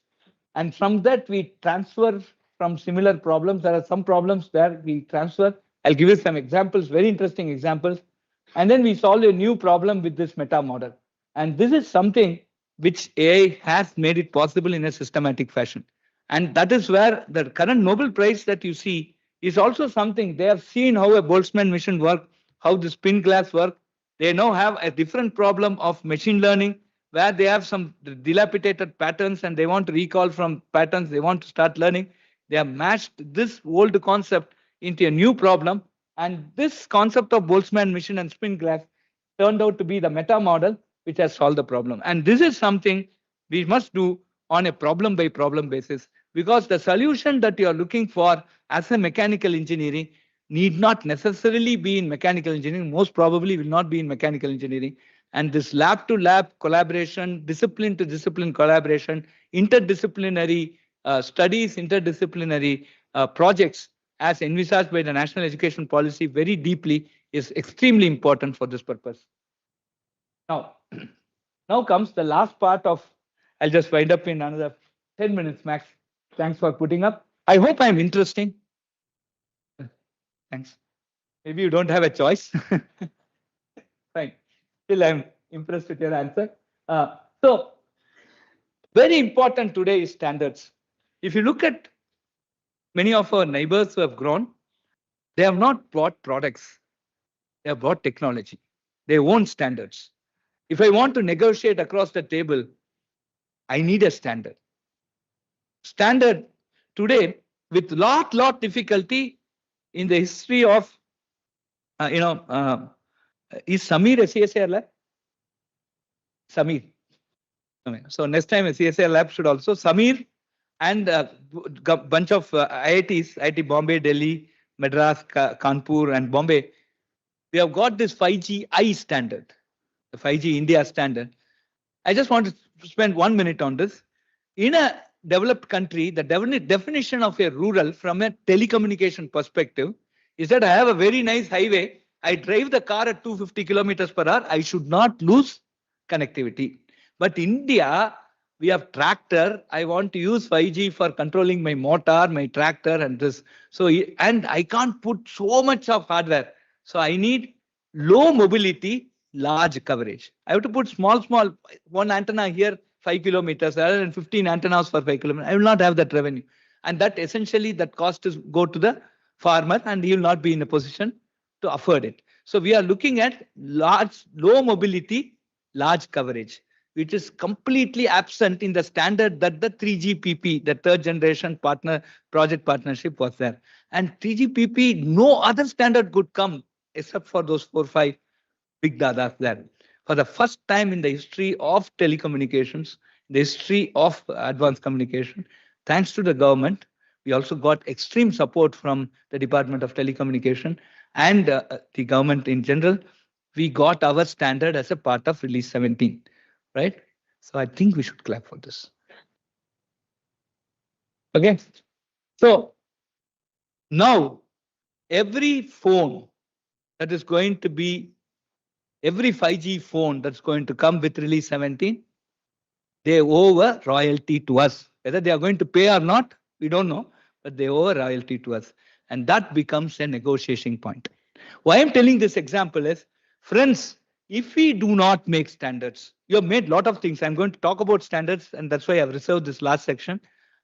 And from that, we transfer from similar problems. There are some problems where we transfer. I'll give you some examples, very interesting examples. And then we solve a new problem with this meta model. And this is something which AI has made it possible in a systematic fashion. And that is where the current Nobel Prize that you see is also something they have seen how a Boltzmann mission works, how the spin glass work. They now have a different problem of machine learning where they have some dilapidated patterns and they want to recall from patterns, they want to start learning. They have matched this old concept into a new problem. And this concept of Boltzmann mission and spin glass turned out to be the meta model which has solved the problem. And this is something we must do on a problem by problem basis, because the solution that you are looking for as a mechanical engineering need not necessarily be in mechanical engineering, most probably will not be in mechanical engineering. And this lab to lab collaboration, discipline to discipline collaboration, interdisciplinary studies, interdisciplinary projects as envisaged by the national education policy very deeply is extremely important for this purpose. Now, now comes the last part of, I'll just wind up in another 10 minutes max. Thanks for putting up. I hope I'm interesting. Thanks. Maybe you don't have a choice. Fine. Still, I'm impressed with your answer. So, very important today is standards. If you look at many of our neighbors who have grown, they have not bought products. They have bought technology. They own standards. If I want to negotiate across the table, I need a standard. Standard today, with lot difficulty in the history of, is Samir a CSIR lab? Samir. So next time a CSIR lab should also, Samir and a bunch of IITs, IIT Bombay, Delhi, Madras, Kanpur and Bombay, we have got this 5G I standard, the 5G India standard. I just want to spend 1 minute on this. In a developed country, the definition of a rural from a telecommunication perspective is that I have a very nice highway. I drive the car at 250 kilometers per hour. I should not lose connectivity. But India, we have tractor. I want to use 5G for controlling my motor, my tractor and this. So, and I can't put so much of hardware. So I need low mobility, large coverage. I have to put small, one antenna here, 5 kilometers, rather than 15 antennas for 5 kilometers. I will not have that revenue. And that essentially that cost is go to the farmer and he will not be in a position to afford it. So we are looking at large, low mobility, large coverage, which is completely absent in the standard that the 3GPP, the third generation project partnership was there. And 3GPP, no other standard could come except for those 4-5 big dadas there. For the first time in the history of telecommunications, the history of advanced communication, thanks to the government, we also got extreme support from the Department of Telecommunication and the government in general. We got our standard as a part of Release 17, right? So I think we should clap for this. Okay. So now every phone that is going to be, every 5G phone that's going to come with Release 17, they owe a royalty to us. Whether they are going to pay or not, we don't know, but they owe a royalty to us. And that becomes a negotiation point. Why I'm telling this example is, friends, if we do not make standards, you have made a lot of things. I'm going to talk about standards, and that's why I've reserved this last section.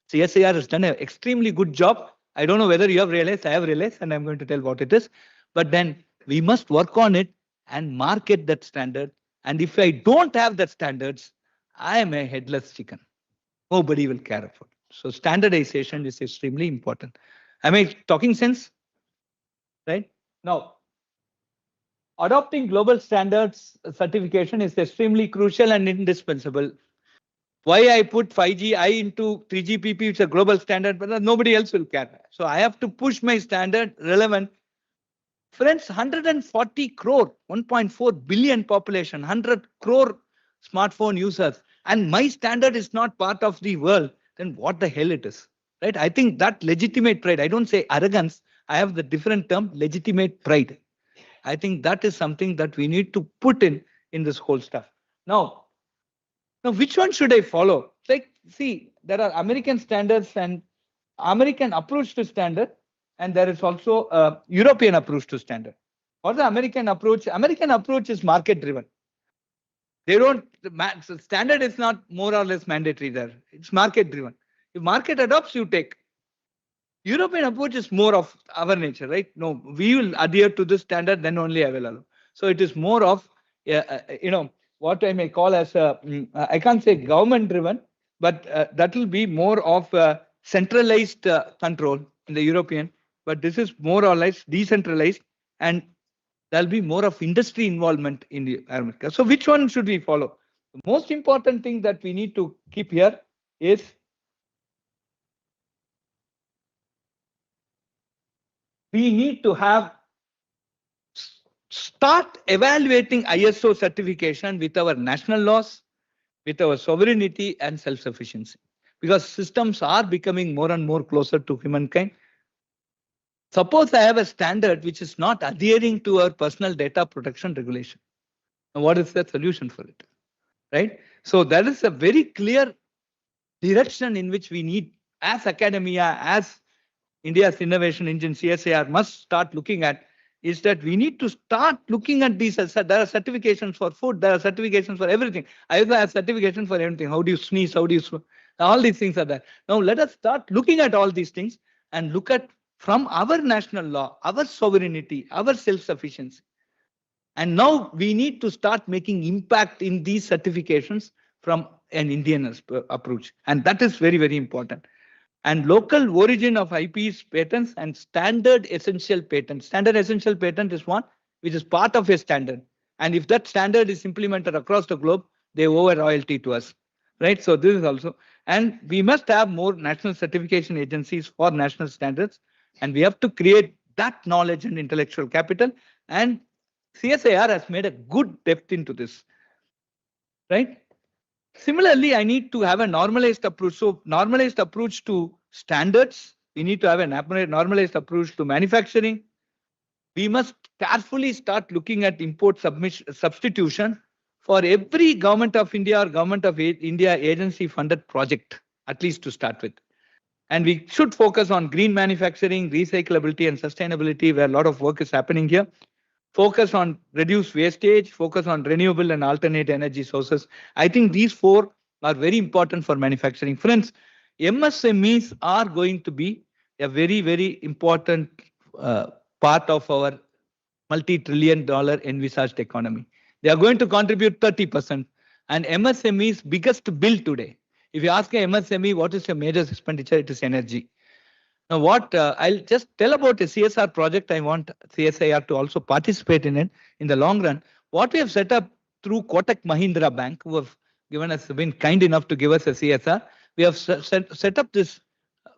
CSIR has done an extremely good job. I don't know whether you have realized, I have realized, and I'm going to tell what it is. But then we must work on it and market that standard. And if I don't have that standards, I am a headless chicken. Nobody will care about it. So standardization is extremely important. Am I talking sense? Right? Now, adopting global standards certification is extremely crucial and indispensable. Why I put 5G I into 3GPP, it's a global standard, but nobody else will care. So I have to push my standard relevant. Friends, 140 crore, 1.4 billion population, 100 crore smartphone users, and my standard is not part of the world, then what the hell it is, right? I think that legitimate pride, I don't say arrogance, I have the different term, legitimate pride. I think that is something that we need to put in this whole stuff. Now, which one should I follow? Like, see, there are American standards and American approach to standard, and there is also a European approach to standard. What's the American approach? American approach is market driven. They don't, so standard is not more or less mandatory there. It's market driven. If market adopts, you take. European approach is more of our nature, right? No, we will adhere to this standard, then only I will allow. So it is more of, what I may call as I can't say government driven, but that will be more of centralized control in the European. But this is more or less decentralized, and there'll be more of industry involvement in the America. So which one should we follow? The most important thing that we need to keep here is we need to have start evaluating ISO certification with our national laws, with our sovereignty and self-sufficiency, because systems are becoming more and more closer to humankind. Suppose I have a standard which is not adhering to our personal data protection regulation. Now, what is the solution for it? Right? So there is a very clear direction in which we need, as academia, as India's innovation engine, CSIR, must start looking at, is that we need to start looking at these. There are certifications for food, there are certifications for everything. I also have certification for everything. How do you sneeze? How do you all these things are there. Now let us start looking at all these things and look at from our national law, our sovereignty, our self-sufficiency. And now we need to start making impact in these certifications from an Indian approach. And that is very, very important. And local origin of IPs, patents, and standard essential patent. Standard essential patent is one which is part of a standard. And if that standard is implemented across the globe, they owe a royalty to us. Right? So this is also, and we must have more national certification agencies for national standards. And we have to create that knowledge and intellectual capital. And CSIR has made a good depth into this. Right? Similarly, I need to have a normalized approach. So normalized approach to standards. We need to have a normalized approach to manufacturing. We must carefully start looking at import substitution for every government of India or government of India agency funded project, at least to start with. And we should focus on green manufacturing, recyclability and sustainability, where a lot of work is happening here. Focus on reduce wastage, focus on renewable and alternate energy sources. I think these four are very important for manufacturing. Friends, MSMEs are going to be a very, very important part of our multi-trillion dollar envisaged economy. They are going to contribute 30%. And MSME's biggest bill today, if you ask an MSME, what is your major expenditure? It is energy. Now, what I'll just tell about a CSR project. I want CSIR to also participate in it in the long run. What we have set up through Kotak Mahindra Bank, who have been kind enough to give us a CSR. We have set up this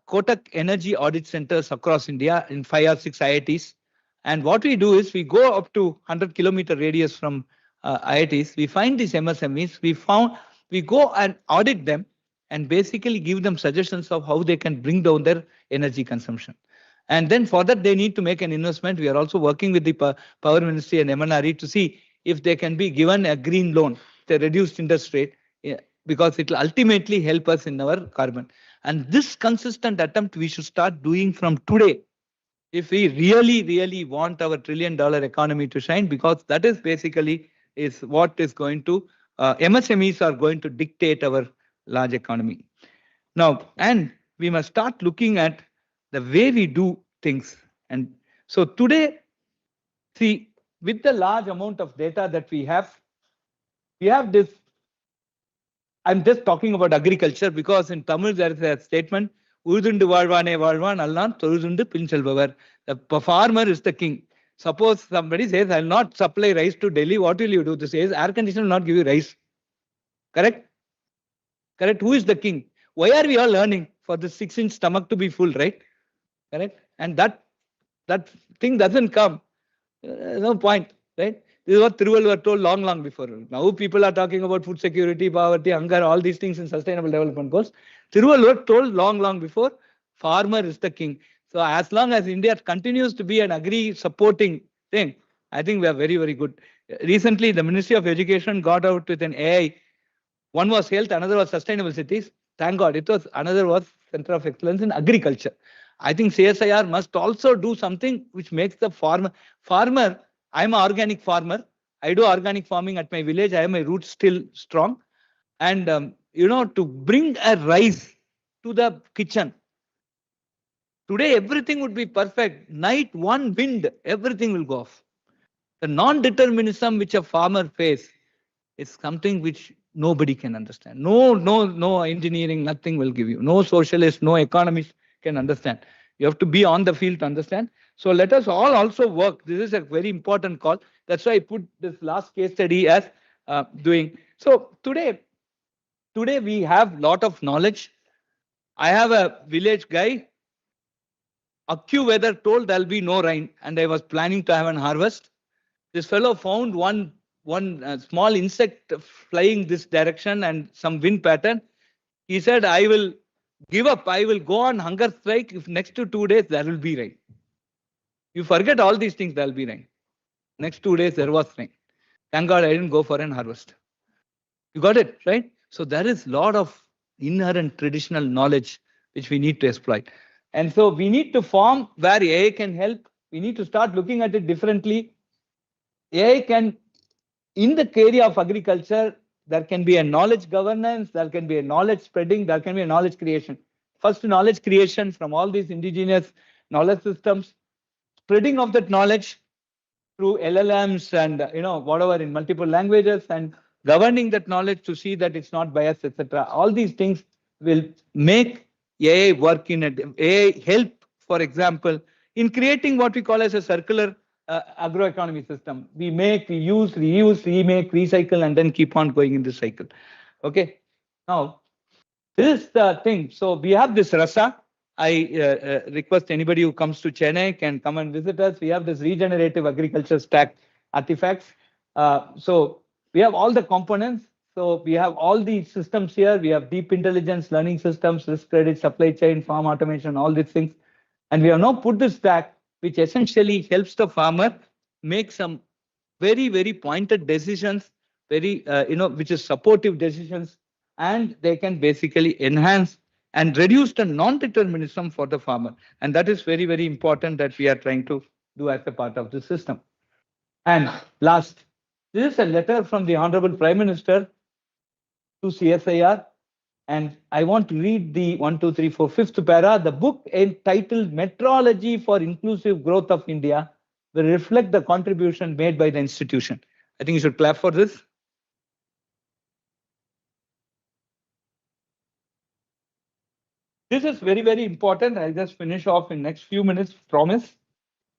Kotak Energy Audit Centers across India in 5 or 6 IITs. And what we do is we go up to 100-kilometer radius from IITs. We find these MSMEs. We go and audit them and basically give them suggestions of how they can bring down their energy consumption. And then for that, they need to make an investment. We are also working with the Power Ministry and MNRE to see if they can be given a green loan, the reduced interest rate, because it will ultimately help us in our carbon. And this consistent attempt we should start doing from today if we really, really want our trillion-dollar economy to shine, because that is basically is what is going to, MSMEs are going to dictate our large economy. Now, and we must start looking at the way we do things. And so today, see, with the large amount of data that we have this, I'm just talking about agriculture because in Tamil there is a statement, Urundu Valvane Valvan Allan Torundu Pinchelbavar. The farmer is the king. Suppose somebody says, I'll not supply rice to Delhi, what will you do? This says, air conditioner will not give you rice. Correct? Correct? Who is the king? Why are we all learning for the 6-inch stomach to be full, right? Correct? And that thing doesn't come. No point, right? This is what Thiruvalluvar told long before. Now people are talking about food security, poverty, hunger, all these things in sustainable development goals. Thiruvalluvar told long before, farmer is the king. So as long as India continues to be an agri-supporting thing, I think we are very, very good. Recently, the Ministry of Education got out with an AI. One was health, another was sustainable cities. Thank God, another was Center of Excellence in Agriculture. I think CSIR must also do something which makes the farmer I'm an organic farmer. I do organic farming at my village. I have my roots still strong. And, to bring a rice to the kitchen. Today, everything would be perfect. Night, one wind, everything will go off. The non-determinism which a farmer faces is something which nobody can understand. No engineering, nothing will give you. No socialist, no economist can understand. You have to be on the field to understand. So let us all also work. This is a very important call. That's why I put this last case study as doing. So today we have lot of knowledge. I have a village guy. AccuWeather told there'll be no rain, and I was planning to have an harvest. This fellow found one small insect flying this direction and some wind pattern. He said, I will give up. I will go on hunger strike if next to 2 days there will be rain. You forget all these things, there will be rain. Next 2 days there was rain. Thank God I didn't go for an harvest. You got it, right? So there is a lot of inherent traditional knowledge which we need to exploit. And so we need to form where AI can help. We need to start looking at it differently. AI can, in the area of agriculture, there can be a knowledge governance, there can be a knowledge spreading, there can be a knowledge creation. First, knowledge creation from all these indigenous knowledge systems, spreading of that knowledge through LLMs and whatever in multiple languages, and governing that knowledge to see that it's not biased, etc. All these things will make AI work in AI help, for example, in creating what we call as a circular agroeconomy system. We make, we use, reuse, remake, recycle, and then keep on going in this cycle. Okay. Now, this is the thing. So we have this Rasa. I request anybody who comes to Chennai can come and visit us. We have this regenerative agriculture stack artifacts. So we have all the components. So we have all these systems here. We have deep intelligence, learning systems, risk credit, supply chain, farm automation, all these things. And we have now put this stack, which essentially helps the farmer make some very, very pointed decisions, very, which is supportive decisions, and they can basically enhance and reduce the non-determinism for the farmer. And that is very, very important that we are trying to do as a part of the system. And last, this is a letter from the Honorable Prime Minister to CSIR. And I want to read the 5th para. The book entitled Metrology for Inclusive Growth of India will reflect the contribution made by the institution. I think you should clap for this. This is very, very important. I'll just finish off in next few minutes, promise.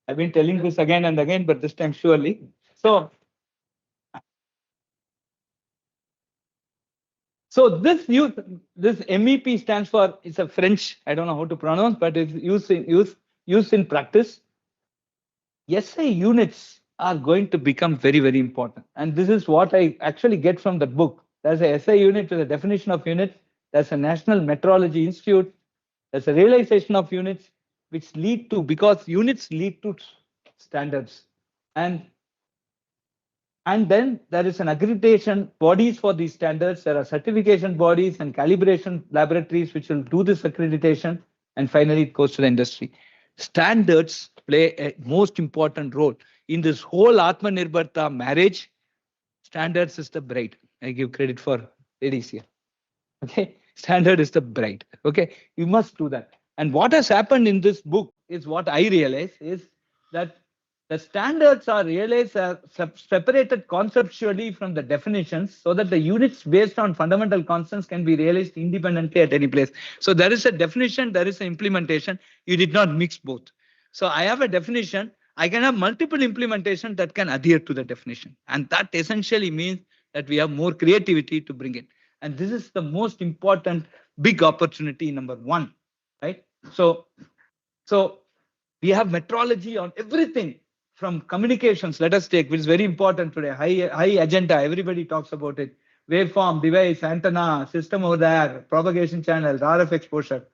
I've been telling this again and again, but this time surely. So this MEP stands for, it's a French, I don't know how to pronounce, but it's used in practice. SA units are going to become very, very important. And this is what I actually get from the book. There's a SA unit with a definition of unit. There's a National Metrology Institute. There's a realization of units, which lead to, because units lead to standards. And then there is an accreditation bodies for these standards. There are certification bodies and calibration laboratories which will do this accreditation. And finally, it goes to the industry. Standards play a most important role in this whole Atmanirbharta marriage. Standards is the bride. I give credit for ladies here. Okay, standard is the bride. Okay, you must do that. And what has happened in this book is what I realize is that the standards are realized separated conceptually from the definitions so that the units based on fundamental constants can be realized independently at any place. So there is a definition, there is an implementation. You did not mix both. So I have a definition. I can have multiple implementation that can adhere to the definition. And that essentially means that we have more creativity to bring in. And this is the most important big opportunity, number one, right? So we have metrology on everything. From communications, let us take, which is very important today, high agenda, everybody talks about it. Waveform, device, antenna, system over there, propagation channels, RF exposure.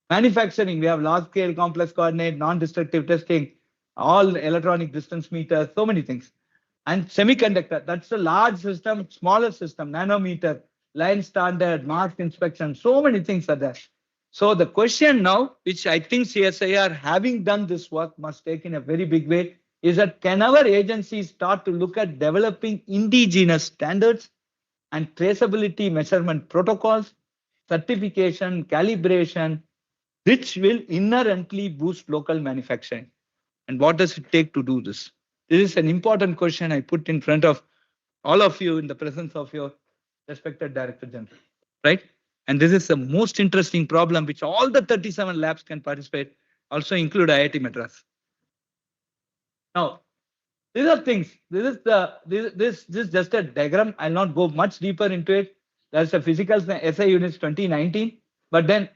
Manufacturing, we have large scale, complex coordinate, non-destructive testing, all electronic distance meters, so many things. And semiconductor, that's a large system, smaller system, nanometer, line standard, mask inspection, so many things are there. So the question now, which I think CSIR, having done this work, must take in a very big way, is that can our agencies start to look at developing indigenous standards and traceability measurement protocols, certification, calibration, which will inherently boost local manufacturing? And what does it take to do this? This is an important question I put in front of all of you in the presence of your respected Director General, right? And this is the most interesting problem which all the 37 labs can participate, also include IIT Madras. Now, these are things. This is just a diagram. I'll not go much deeper into it. There's a physical SI units 2019, but then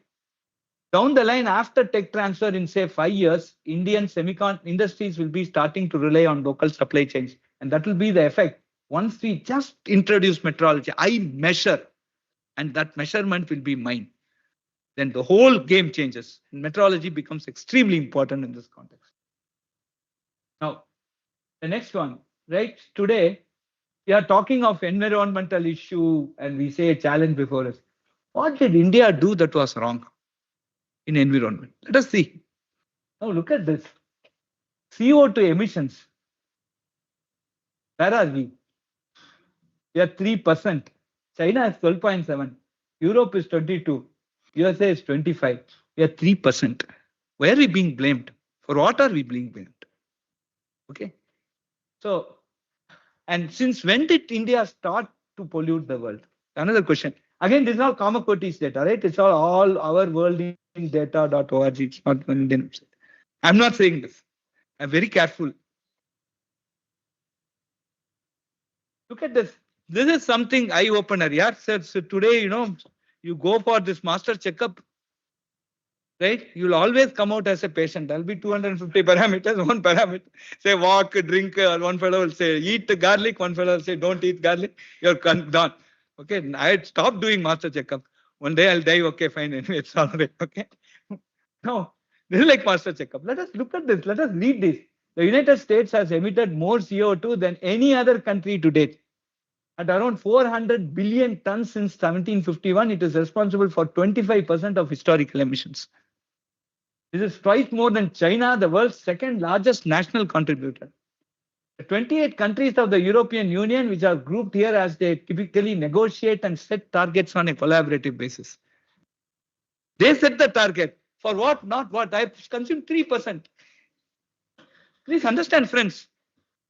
down the line, after tech transfer in say 5 years, Indian semicon industries will be starting to rely on local supply chains, and that will be the effect. Once we just introduce metrology, I measure, and that measurement will be mine. Then the whole game changes. Metrology becomes extremely important in this context. Now, the next one, right? Today, we are talking of environmental issue, and we say a challenge before us. What did India do that was wrong in environment? Let us see. Now look at this. CO2 emissions. Where are we? We are 3%. China is 12.7. Europe is 22. USA is 25. We are 3%. Where are we being blamed? For what are we being blamed? Okay. So, and since when did India start to pollute the world? Another question. Again, this is all Kamakoti's data, right? It's all our worldindata.org. It's not an Indian website. I'm not saying this. I'm very careful. Look at this. This is something eye-opener. Yeah, so today, you go for this master checkup, right? You'll always come out as a patient. There'll be 250 parameters. One parameter, say walk, drink. One fellow will say eat garlic. One fellow will say don't eat garlic. You're done. Okay, I had stopped doing master checkup. One day I'll die. Okay, fine. Anyway, it's all right. Okay. No, this is like master checkup. Let us look at this. Let us read this. The United States has emitted more CO2 than any other country to date. At around 400 billion tons since 1751, it is responsible for 25% of historical emissions. This is twice more than China, the world's second largest national contributor. The 28 countries of the European Union, which are grouped here as they typically negotiate and set targets on a collaborative basis. They set the target. For what? Not what. I've consumed 3%. Please understand, friends,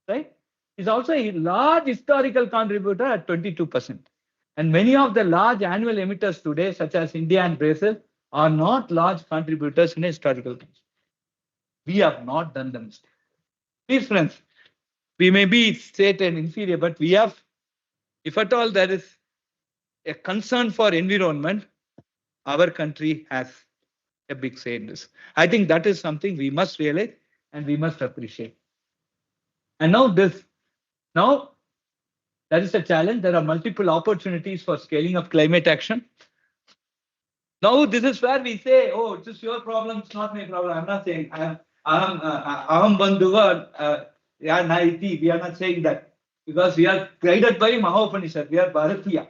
right? Is also a large historical contributor at 22%. And many of the large annual emitters today, such as India and Brazil, are not large contributors in a historical terms. We have not done the mistake. Please, friends, we may be state and inferior, but we have, if at all there is a concern for environment, our country has a big say in this. I think that is something we must realize and we must appreciate. And now this. Now, that is a challenge. There are multiple opportunities for scaling up climate action. Now, this is where we say, oh, it's just your problem, it's not my problem. I'm not saying, Aham Bandhuva, we are not saying that. Because we are guided by Mahopanishad, we are Bharatheeya.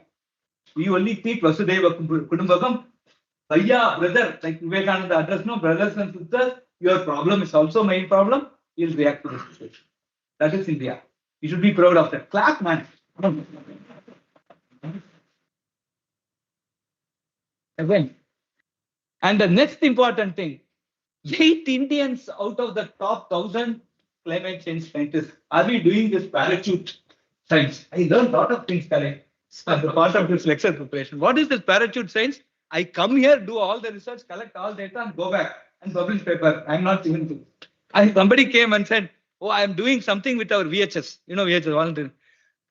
We only teach Vasudeva Kudumbakam. Bhaiya, brother, like Vivekananda address, no, brothers and sisters, your problem is also my problem. You'll react to this situation. That is India. You should be proud of that. Clap, man. Again. And the next important thing, 8 Indians out of the top 1,000 climate change scientists are we doing this parachute science. I learned a lot of things, Kale, as a part of this lecture preparation. What is this parachute science? I come here, do all the research, collect all data, and go back and publish paper. I'm not even doing. Somebody came and said, oh, I'm doing something with our VHS, VHS volunteer.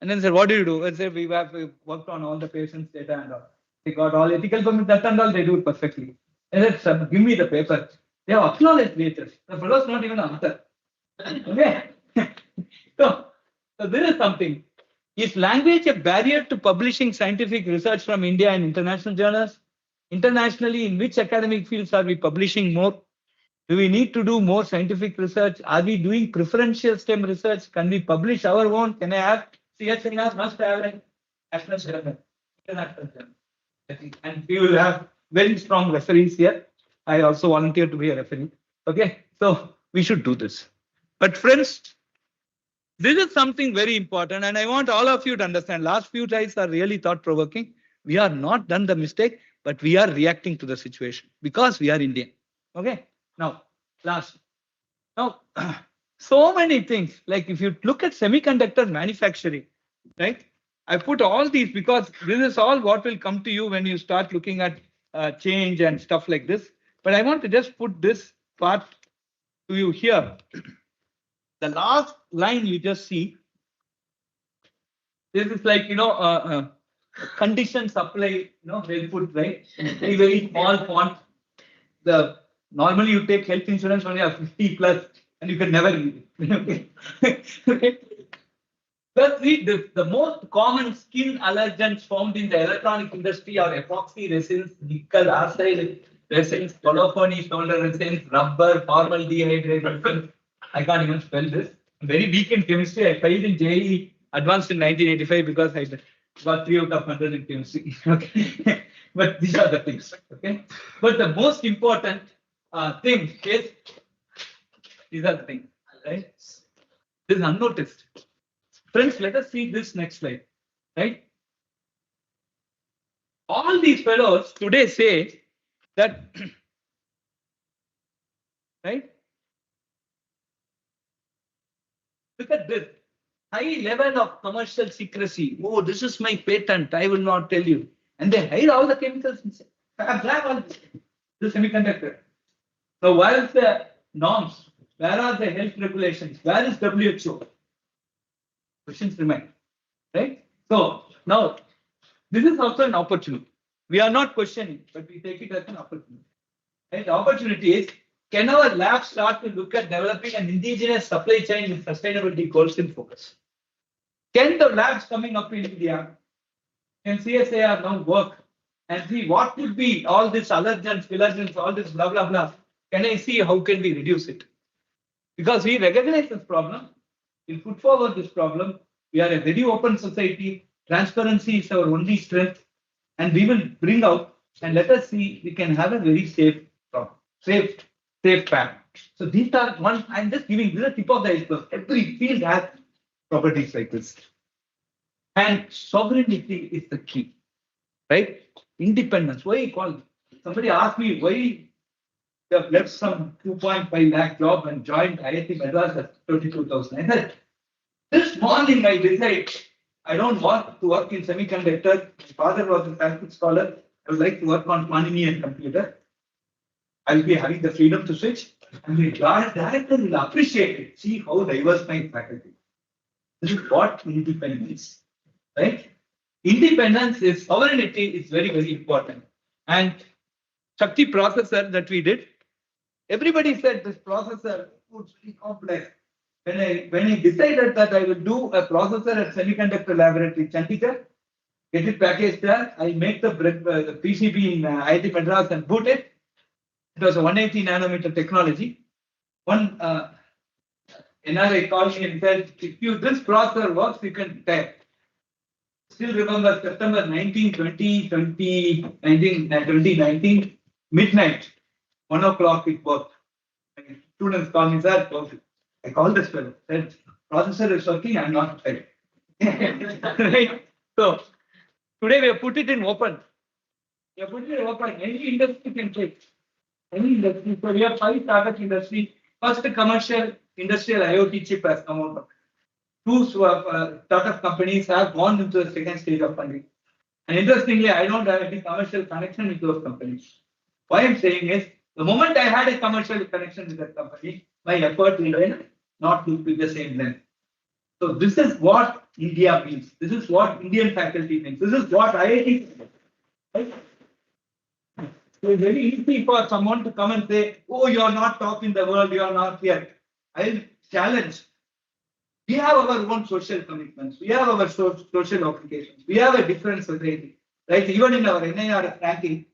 And then said, what do you do? I said, we worked on all the patients' data and all. They got all ethical permit, that and all, they do it perfectly. And said, give me the paper. They have acknowledged VHS. The fellow's not even an author. Okay. So this is something. Is language a barrier to publishing scientific research from India and international journals? Internationally, in which academic fields are we publishing more? Do we need to do more scientific research? Are we doing preferential STEM research? Can we publish our own? Can I have CSIR must have an national journal, international journal. And we will have very strong referees here. I also volunteer to be a referee. Okay, so we should do this. But friends, this is something very important, and I want all of you to understand. Last few tries are really thought-provoking. We are not done the mistake, but we are reacting to the situation because we are Indian. Okay. Now, last. Now, so many things. Like if you look at semiconductor manufacturing, right? I put all these because this is all what will come to you when you start looking at change and stuff like this. But I want to just put this part to you here. The last line you just see, this is like, condition supply, they put, right? Very, very small font. Normally you take health insurance when you have 50 plus and you can never leave it. Okay. Plus, the most common skin allergens found in the electronic industry are epoxy resins, nickel oxide resins, colophony shoulder resins, rubber, formaldehyde resins. I can't even spell this. I'm very weak in chemistry. I failed in JEE advanced in 1985 because I got 3 out of 100 in chemistry. Okay. But these are the things. Okay. But the most important thing is, these are the things, right? This is unnoticed. Friends, let us see this next slide, right? All these fellows today say that, right? Look at this. High level of commercial secrecy. Oh, this is my patent. I will not tell you. And they hide all the chemicals inside. The semiconductor. So where is the norms? Where are the health regulations? Where is WHO? Questions remain, right? So now this is also an opportunity. We are not questioning, but we take it as an opportunity. Right? The opportunity is, can our lab start to look at developing an indigenous supply chain with sustainability goals in focus? Can the labs coming up in India, can CSIR now work and see what could be all this allergens, philogens, all this blah, blah, blah? Can I see how can we reduce it? Because we recognize this problem, we put forward this problem. We are a very open society. Transparency is our only strength, and we will bring out and let us see we can have a very safe problem, safe path. So these are one. I'm just giving this is the tip of the iceberg. Every field has properties like this, and sovereignty is the key, right? Independence. Why call? Somebody asked me why you have left some 2.5 lakh job and joined IIT Madras at 32,000. I said, this morning I decided I don't want to work in semiconductor. My father was a Sanskrit scholar. I would like to work on quantity and computer. I'll be having the freedom to switch. And the director will appreciate it. See how diverse my faculty. This is what independence is, right? Independence is sovereignty is very, very important. And Shakti processor that we did, everybody said this processor was very complex. When I decided that I will do a processor at Semiconductor Laboratory, Chandigarh, get it packaged there, I make the PCB in IIT Madras and boot it. It was a 180 nanometer technology. One NRI called me and said, if this processor works, you can test. Still remember September 2019, midnight, 1 o'clock it worked. And students call me, sir, perfect. I called this fellow, said, processor is working, I'm not ready. Right? So today we have put it in open. We have put it in open. Any industry can take. Any industry. So we have 5 startup industry. First commercial industrial IoT chip has come out. 2 startup companies have gone into the second stage of funding. And interestingly, I don't have any commercial connection with those companies. What I'm saying is, the moment I had a commercial connection with that company, my effort will not look with the same length. So this is what India means. This is what Indian faculty means. This is what IIT means. Right? So it's very easy for someone to come and say, oh, you are not top in the world, you are not here. I'll challenge. We have our own social commitments. We have our social obligations. We have a different society. Right? Even in our NIRF ranking,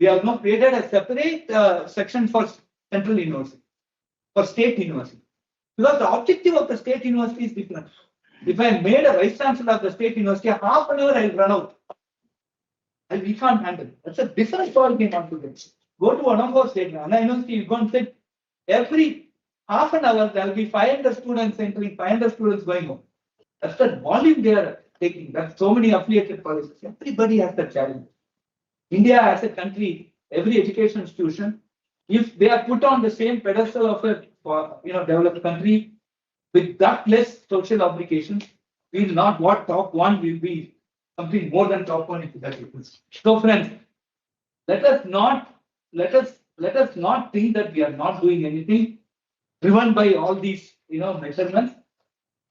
we have now created a separate section for central university, for state university. Because the objective of the state university is different. If I made a vice chancellor of the state university, half an hour I'll run out. And we can't handle it. That's a different ball game altogether. Go to one of our state university, you go and say, every half an hour, there will be 500 students entering, 500 students going home. That's the volume they are taking. That's so many affiliated colleges. Everybody has that challenge. India as a country, every education institution, if they are put on the same pedestal of a developed country with that less social obligations, we will not what top one will be something more than top one if that happens. So friends, let us not think that we are not doing anything driven by all these measurements.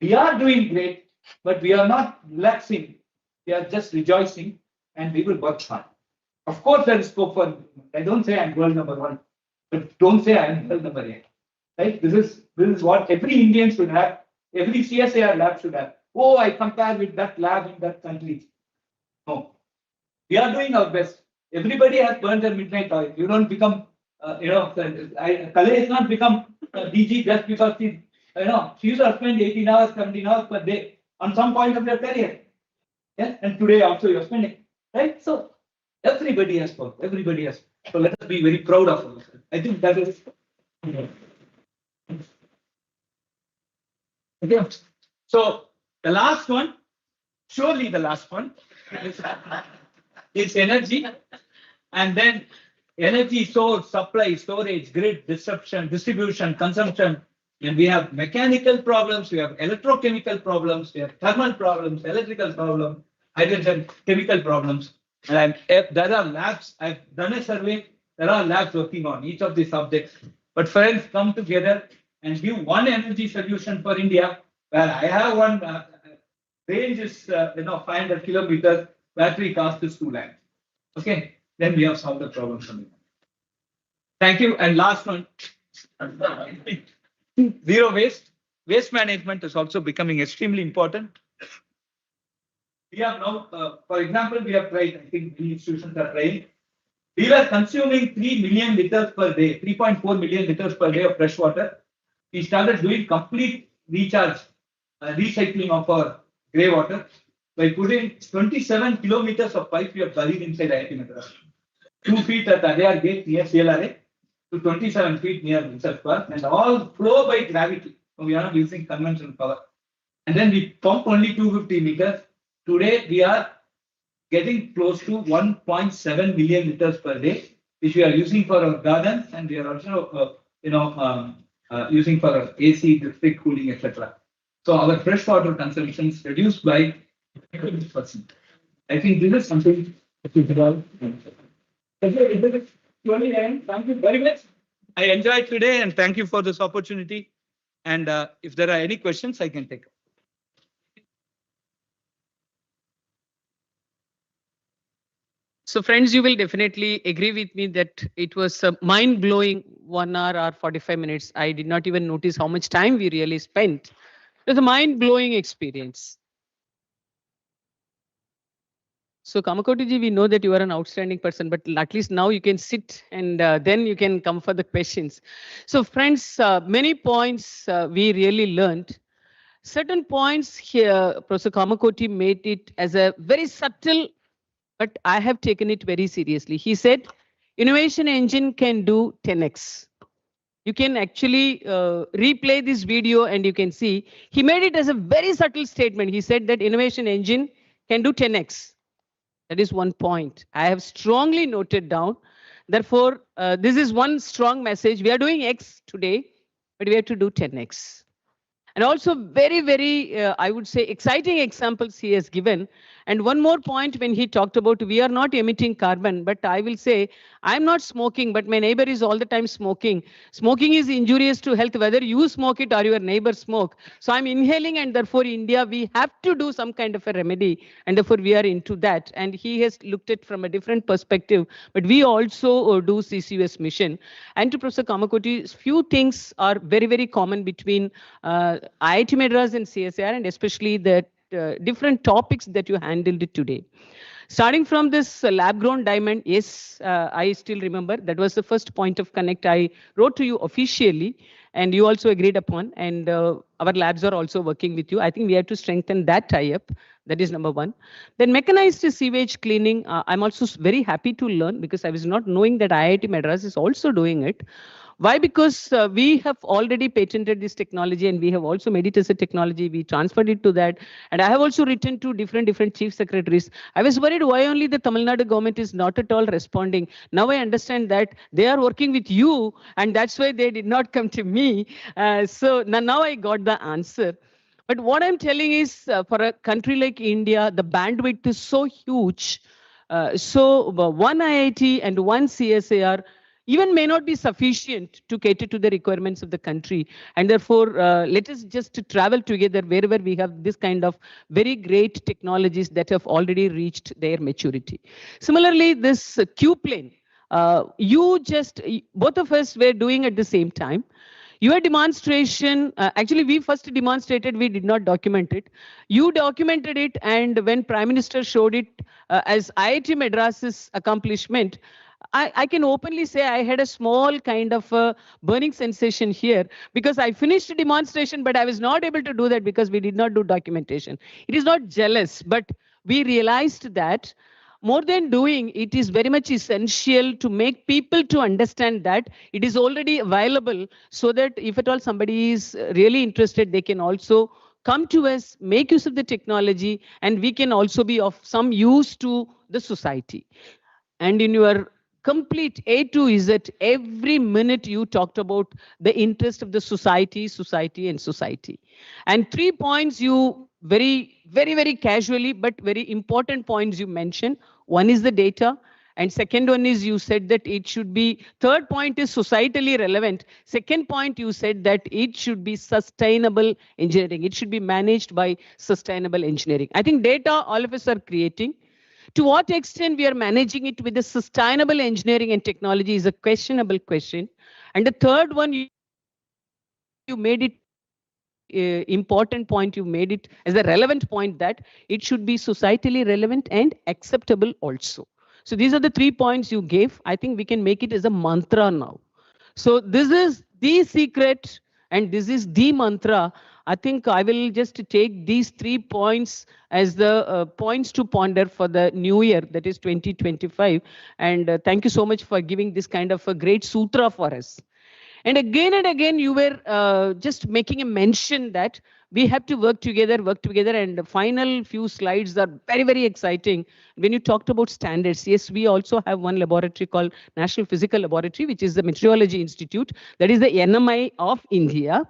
We are doing great, but we are not relaxing. We are just rejoicing and we will work hard. Of course, there is scope for improvement. I don't say I'm world number one, but don't say I'm world number 8. Right? This is what every Indian should have, every CSIR lab should have. Oh, I compare with that lab in that country. No. We are doing our best. Everybody has burned their midnight oil. You don't become, Kale has not become DG just because she used to spend 18 hours, 17 hours per day on some point of their career. Yes, and today also you're spending, right? So everybody has worked. Everybody has. So let us be very proud of ourselves. I think that is. Okay. So the last one, surely the last one, is energy, and then energy source, supply, storage, grid, distribution, consumption. And we have mechanical problems, we have electrochemical problems, we have thermal problems, electrical problems, hydrogen, chemical problems. And there are labs, I've done a survey, there are labs working on each of these subjects. But friends, come together and give one energy solution for India, where I have one range is 500 kilometers, battery cost is 2 lakhs. Okay, then we have solved the problem for me. Thank you. And last one. Zero waste. Waste management is also becoming extremely important. We have now, for example, we have tried, I think the institutions are trying. We were consuming 3 million liters per day, 3.4 million liters per day of fresh water. We started doing complete recharge, recycling of our grey water by putting 27 kilometers of pipe we have buried inside IIT Madras. 2 feet at Adyar Gate near CLRA. To 27 feet near Research Park, and all flow by gravity. So we are not using conventional power. And then we pump only 250 meters. Today we are getting close to 1.7 million liters per day, which we are using for our gardens, and we are also using for our AC, district cooling, etc. So our freshwater consumption is reduced by 20%. I think this is something that we should thank you very much. I enjoyed today and thank you for this opportunity. And if there are any questions, I can take. So friends, you will definitely agree with me that it was a mind-blowing 1 hour or 45 minutes. I did not even notice how much time we really spent. It was a mind-blowing experience. So Kamakoti ji, we know that you are an outstanding person, but at least now you can sit and then you can come for the questions. So friends, many points we really learned. Certain points here, Professor Kamakoti made it as a very subtle, but I have taken it very seriously. He said, innovation engine can do 10x. You can actually replay this video and you can see, he made it as a very subtle statement. He said that innovation engine can do 10x. That is one point I have strongly noted down. Therefore, this is one strong message. We are doing X today, but we have to do 10X. And also very, very, I would say, exciting examples he has given. And one more point when he talked about we are not emitting carbon, but I will say I'm not smoking, but my neighbor is all the time smoking. Smoking is injurious to health, whether you smoke it or your neighbor smoke. So I'm inhaling, and therefore India, we have to do some kind of a remedy, and therefore we are into that. And he has looked at from a different perspective, but we also do CCUS mission. And to Professor Kamakoti, few things are very, very common between IIT Madras and CSIR, and especially the different topics that you handled today. Starting from this lab-grown diamond, yes, I still remember that was the first point of connect I wrote to you officially, and you also agreed upon, and our labs are also working with you. I think we have to strengthen that tie-up. That is number one. Then mechanized sewage cleaning, I'm also very happy to learn because I was not knowing that IIT Madras is also doing it. Why? Because we have already patented this technology and we have also made it as a technology. We transferred it to that. And I have also written to different chief secretaries. I was worried why only the Tamil Nadu government is not at all responding. Now I understand that they are working with you and that's why they did not come to me. So now I got the answer. But what I'm telling is for a country like India, the bandwidth is so huge. So one IIT and one CSIR even may not be sufficient to cater to the requirements of the country. And therefore, let us just travel together wherever we have this kind of very great technologies that have already reached their maturity. Similarly, this Q plane, both of us were doing at the same time. Your demonstration, actually, we first demonstrated, we did not document it. You documented it, and when Prime Minister showed it as IIT Madras's accomplishment, I can openly say I had a small kind of a burning sensation here because I finished the demonstration, but I was not able to do that because we did not do documentation. It is not jealous, but we realized that more than doing, it is very much essential to make people to understand that it is already available so that if at all somebody is really interested, they can also come to us, make use of the technology, and we can also be of some use to the society. And in your complete A to Z, every minute you talked about the interest of the society, and society. And 3 points you very casually, but very important points you mentioned. One is the data. And second one is you said that it should be, third point is societally relevant. Second point, you said that it should be sustainable engineering. It should be managed by sustainable engineering. I think data all of us are creating. To what extent we are managing it with the sustainable engineering and technology is a questionable question. And the third one, you made it very important point. You made it as a relevant point that it should be societally relevant and acceptable also. So these are the 3 points you gave. I think we can make it as a mantra now. So this is the secret and this is the mantra. I think I will just take these 3 points as the points to ponder for the new year, that is 2025. And thank you so much for giving this kind of a great sutra for us. And again, you were just making a mention that we have to work together. And the final few slides are very exciting. When you talked about standards, yes, we also have one laboratory called National Physical Laboratory, which is the Metrology Institute. That is the NMI of India.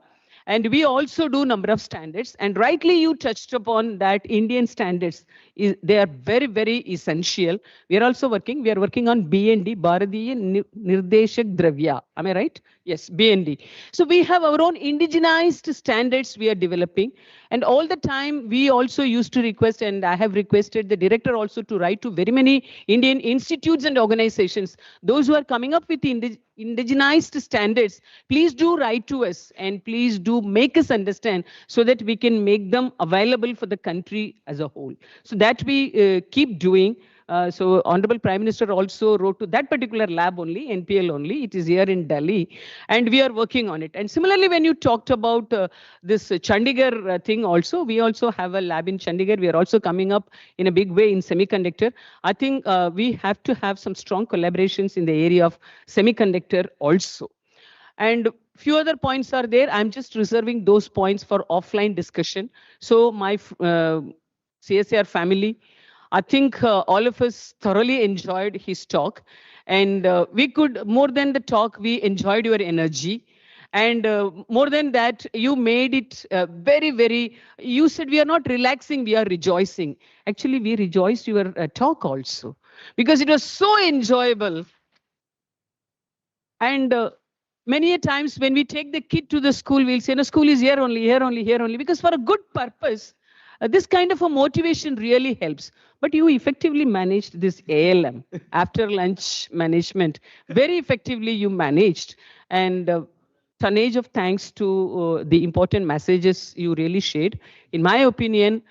And we also do number of standards. And rightly, you touched upon that Indian standards, they are very essential. We are working on BND, Bharatheeya Nirdeshak Dravya. Am I right? Yes, BND. So we have our own indigenized standards we are developing. And all the time, we also used to request, and I have requested the director also to write to very many Indian institutes and organizations. Those who are coming up with indigenized standards, please do write to us and please do make us understand so that we can make them available for the country as a whole. So that we keep doing. So Honorable Prime Minister also wrote to that particular lab only, NPL only. It is here in Delhi, and we are working on it. And similarly, when you talked about this Chandigarh thing also, we also have a lab in Chandigarh. We are also coming up in a big way in semiconductor. I think we have to have some strong collaborations in the area of semiconductor also. And few other points are there. I'm just reserving those points for offline discussion. So my CSIR family, I think all of us thoroughly enjoyed his talk. And we could, more than the talk, we enjoyed your energy. And more than that, you made it very, you said we are not relaxing, we are rejoicing. Actually, we rejoiced your talk also because it was so enjoyable. And many a times when we take the kid to the school, we'll say, no, school is here only, because for a good purpose, this kind of a motivation really helps. But you effectively managed this ALM, after lunch management. Very effectively you managed. And tonnage of thanks to the important messages you really shared. In my opinion,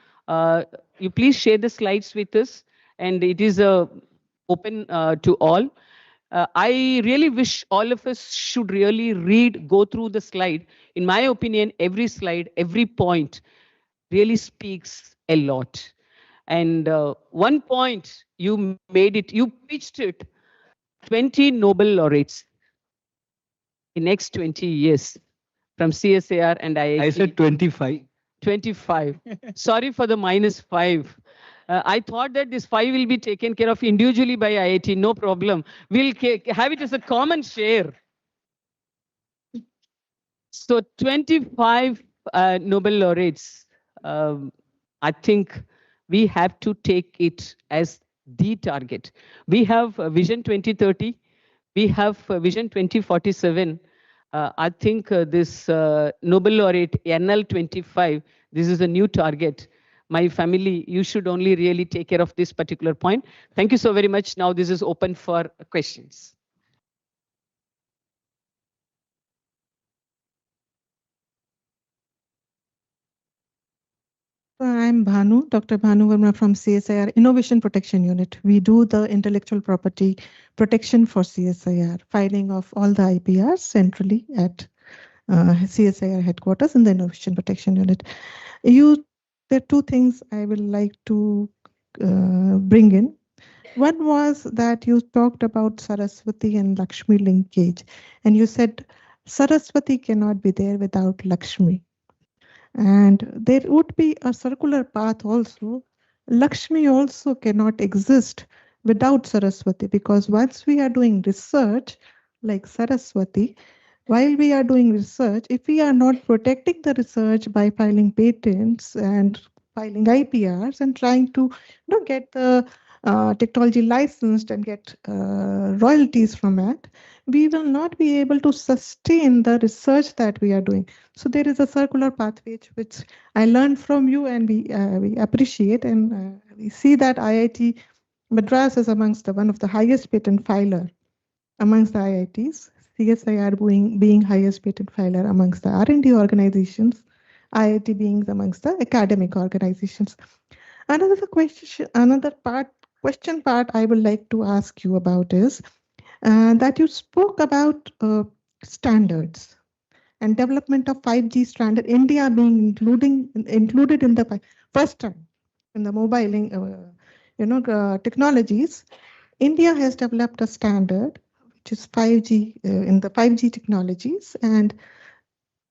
you please share the slides with us. And it is open to all. I really wish all of us should really go through the slide. In my opinion, every slide, every point really speaks a lot. And one point you made it, you pitched it, 20 Nobel laureates. in next 20 years from CSIR and IIT? I said 25. 25. Sorry for the -5. I thought that this 5 will be taken care of individually by IIT. No problem. We'll have it as a common share. So 25 Nobel laureates. I think we have to take it as the target. We have Vision 2030. We have Vision 2047. I think this Nobel laureate NL25, this is a new target. My family, you should only really take care of this particular point. Thank you so very much. Now this is open for questions. I'm Bhanu, Dr. Bhanu Verma from CSIR Innovation Protection Unit. We do the intellectual property protection for CSIR, filing of all the IPRs centrally at CSIR headquarters in the Innovation Protection Unit. There are two things I would like to bring in. One was that you talked about Saraswati and Lakshmi linkage, and you said Saraswati cannot be there without Lakshmi. And there would be a circular path also. Lakshmi also cannot exist without Saraswati, because once we are doing research like Saraswati, while we are doing research, if we are not protecting the research by filing patents and filing IPRs and trying to get the technology licensed and get royalties from it, we will not be able to sustain the research that we are doing. So there is a circular path which I learned from you, and we appreciate, and we see that IIT Madras is amongst one of the highest patent filer amongst the IITs. CSIR being highest patent filer amongst the R&D organizations, IIT being amongst the academic organizations. Another question part I would like to ask you about is that you spoke about standards and development of 5G standard, India being included in the first time in the mobile technologies. India has developed a standard which is 5G in the 5G technologies, and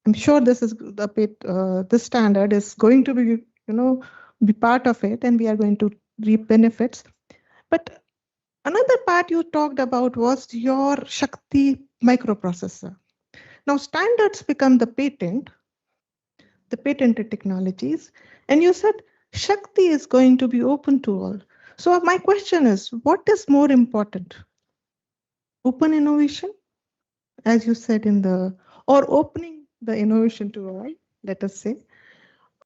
I'm sure this is a bit this standard is going to be part of it, and we are going to reap benefits. But another part you talked about was your Shakti microprocessor. Now standards become the patented technologies, and you said Shakti is going to be open to all. So my question is, what is more important? Open innovation, as you said or opening the innovation to all, let us say,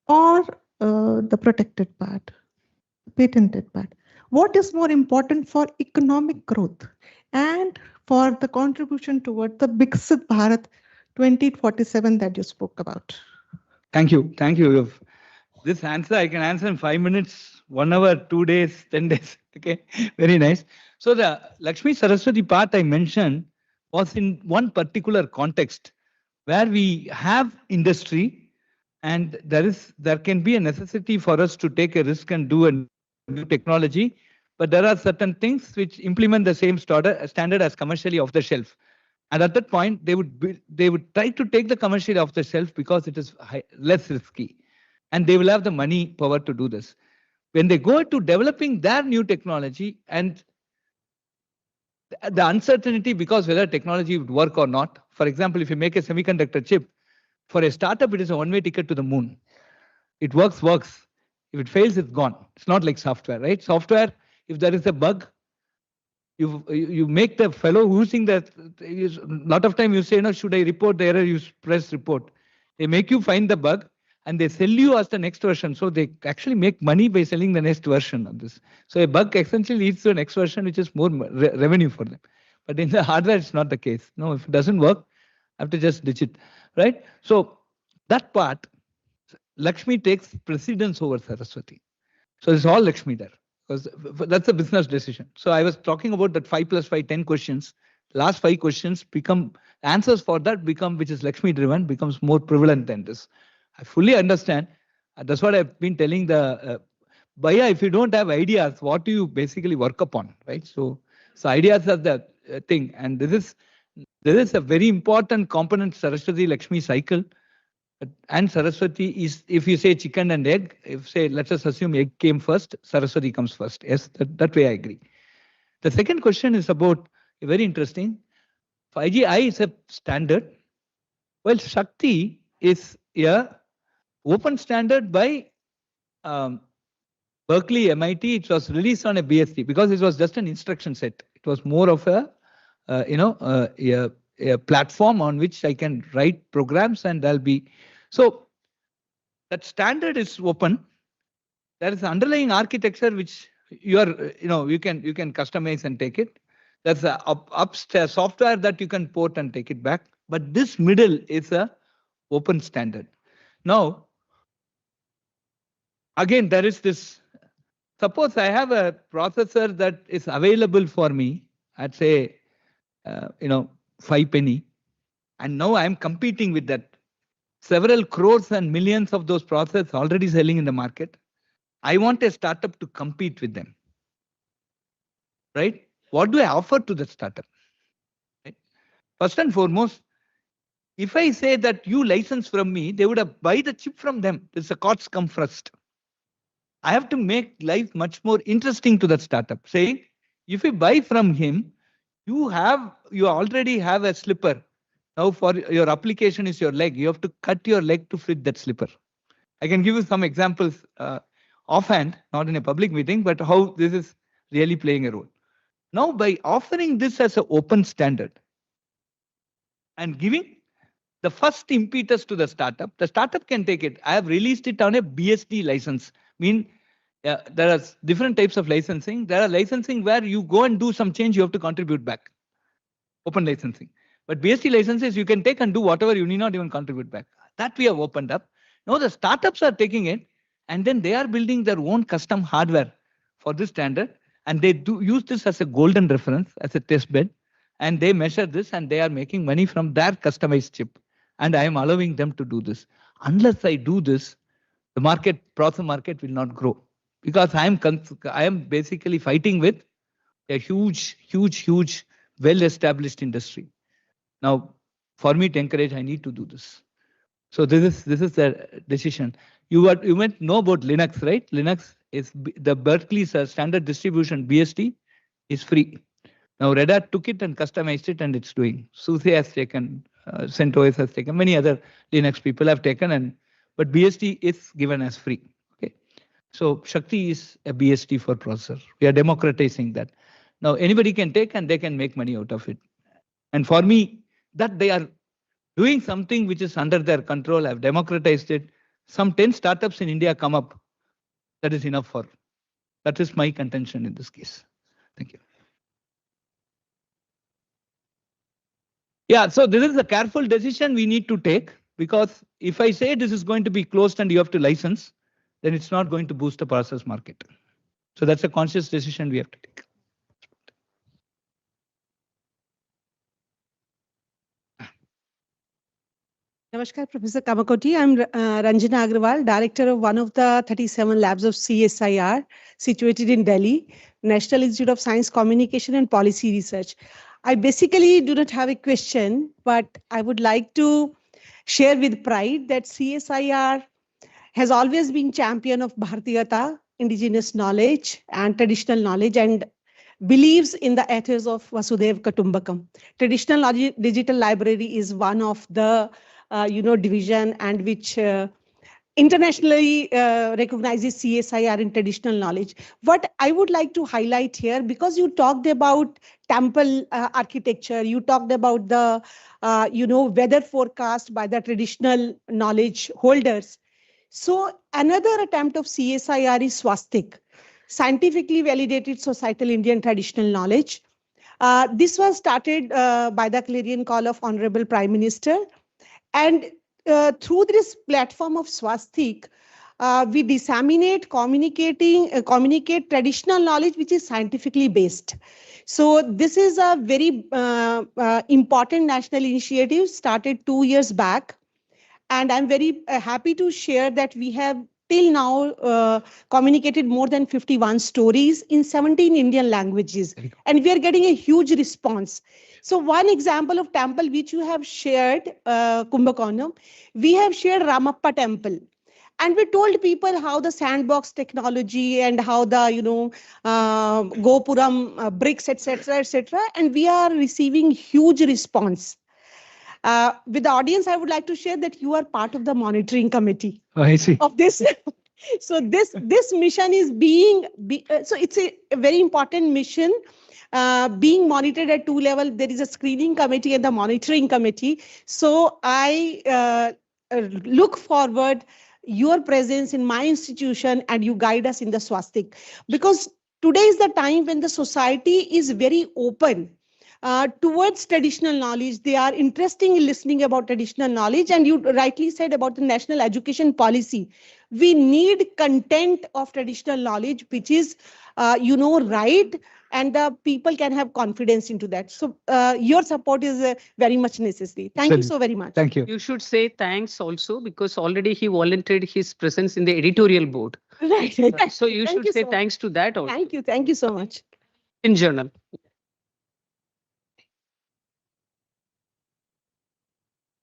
or the protected part, patented part? What is more important for economic growth and for the contribution toward the Viksit Bharat 2047 that you spoke about? Thank you. Thank you. This answer I can answer in 5 minutes, 1 hour, 2 days, 10 days. Okay, very nice. So the Lakshmi Saraswati part I mentioned was in one particular context where we have industry, and there can be a necessity for us to take a risk and do a new technology, but there are certain things which implement the same standard as commercially off the shelf. And at that point, they would try to take the commercially off the shelf because it is less risky, and they will have the money power to do this. When they go to developing their new technology, and the uncertainty because whether technology would work or not. For example, if you make a semiconductor chip, for a startup, it is a one-way ticket to the moon. It works. If it fails, it's gone. It's not like software, right? Software, if there is a bug, you make the fellow using that. A lot of time you say, no, should I report the error? You press report. They make you find the bug, and they sell you as the next version. So they actually make money by selling the next version of this. So a bug essentially leads to a next version, which is more revenue for them. But in the hardware, it's not the case. No, if it doesn't work, I have to just ditch it, right? So that part, Lakshmi takes precedence over Saraswati. So it's all Lakshmi there, because that's a business decision. So I was talking about that 5 + 5, 10 questions. Last 5 questions become answers for that which is Lakshmi driven, becomes more prevalent than this. I fully understand. That's what I've been telling the buyer. If you don't have ideas, what do you basically work upon, right? So ideas are the thing, and this is there is a very important component, Saraswati Lakshmi cycle. And Saraswati is, if you say chicken and egg, if say, let us assume egg came first, Saraswati comes first. Yes, that way I agree. The second question is about, very interesting, 5GI is a standard. Well, Shakti is a open standard by Berkeley, MIT. It was released on a BSc because it was just an instruction set. It was more of a, a platform on which I can write programs and I'll be. So that standard is open. There is underlying architecture which you are, you can customize and take it. That's a upstairs software that you can port and take it back. But this middle is a open standard. Now, again, there is this. Suppose I have a processor that is available for me at say, 5 penny, and now I am competing with that. Several crores and millions of those processors already selling in the market. I want a startup to compete with them. Right? What do I offer to the startup? Right? First and foremost, if I say that you license from me, they would have buy the chip from them. It's the costs come first. I have to make life much more interesting to that startup. Saying, if you buy from him, you already have a slipper. Now for your application is your leg. You have to cut your leg to fit that slipper. I can give you some examples offhand, not in a public meeting, but how this is really playing a role. Now, by offering this as an open standard and giving the first impetus to the startup can take it. I have released it on a BSD license. There are different types of licensing. There are licensing where you go and do some change, you have to contribute back. Open licensing. But BSD licenses, you can take and do whatever, you need not even contribute back. That we have opened up. Now the startups are taking it and then they are building their own custom hardware for this standard. And they do use this as a golden reference, as a test bed. And they measure this and they are making money from their customized chip. And I am allowing them to do this. Unless I do this, the processor market will not grow. Because I am basically fighting with a huge, well-established industry. Now, for me to encourage, I need to do this. So this is the decision. You might know about Linux, right? Linux is the Berkeley's standard distribution, BSD, is free. Now Red Hat took it and customized it, and it's doing. SUSE has taken, CentOS has taken, many other Linux people have taken, but BSD is given as free. Okay, so Shakti is a BSD for processor. We are democratizing that. Now anybody can take and they can make money out of it. And for me, that they are doing something which is under their control. I've democratized it. Some 10 startups in India come up. That is enough for. That is my contention in this case. Thank you. Yeah, so this is a careful decision we need to take, because if I say this is going to be closed and you have to license, then it's not going to boost the process market. So that's a conscious decision we have to take. Namaskar, Professor Kamakoti. I'm Ranjana Agrawal, director of one of the 37 labs of CSIR situated in Delhi, National Institute of Science, Communication and Policy Research. I basically do not have a question, but I would like to share with pride that CSIR has always been champion of Bharatheeya, indigenous knowledge and traditional knowledge, and believes in the ethos of Vasudhaiva Kutumbakam. Traditional digital library is one of the division and which internationally recognizes CSIR in traditional knowledge. What I would like to highlight here, because you talked about temple architecture, you talked about the weather forecast by the traditional knowledge holders. So another attempt of CSIR is Swastik, scientifically validated societal Indian traditional knowledge. This was started by the clarion call of Honorable Prime Minister. And through this platform of Swastik, we disseminate, communicate traditional knowledge which is scientifically based. So this is a very important national initiative started 2 years back. And I'm very happy to share that we have till now communicated more than 51 stories in 17 Indian languages, and we are getting a huge response. So one example of temple which you have shared, Kumbakonam, we have shared Ramappa temple. And we told people how the sandbox technology and how the Gopuram bricks, etc., etc., and we are receiving huge response. With the audience, I would like to share that you are part of the monitoring committee. Oh, I see. Of this. So this mission is so it's a very important mission. Being monitored at 2 levels. There is a screening committee and the monitoring committee. So I look forward your presence in my institution and you guide us in the swastik, because today is the time when the society is very open towards traditional knowledge. They are interested in listening about traditional knowledge. And you rightly said about the national education policy. We need content of traditional knowledge, which is, right, and the people can have confidence into that. So your support is very much necessary. Thank you so very much. Thank you. You should say thanks also, because already he volunteered his presence in the editorial board. Right. So you should say thanks to that also. Thank you. Thank you so much. In journal.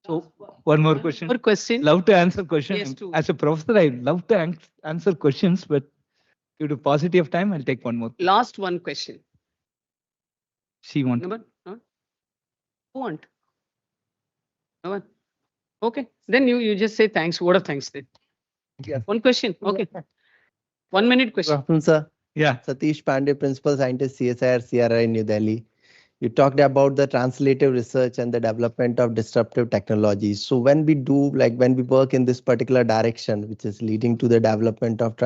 So one more question. More question. Love to answer questions. Yes, too. As a professor, I love to answer questions, but due to paucity of time, I'll take one more. Last one question. She wants. No one? No? Who want? No one? Okay. Then you just say thanks. Word of thanks then. Yeah. One question. Okay. 1 minute question. Good afternoon, sir. Yeah. Satish Pandey, Principal Scientist, CSIR, CRI, New Delhi. You talked about the translative research and the development of disruptive technologies. So when we work in this particular direction, which is leading to the development of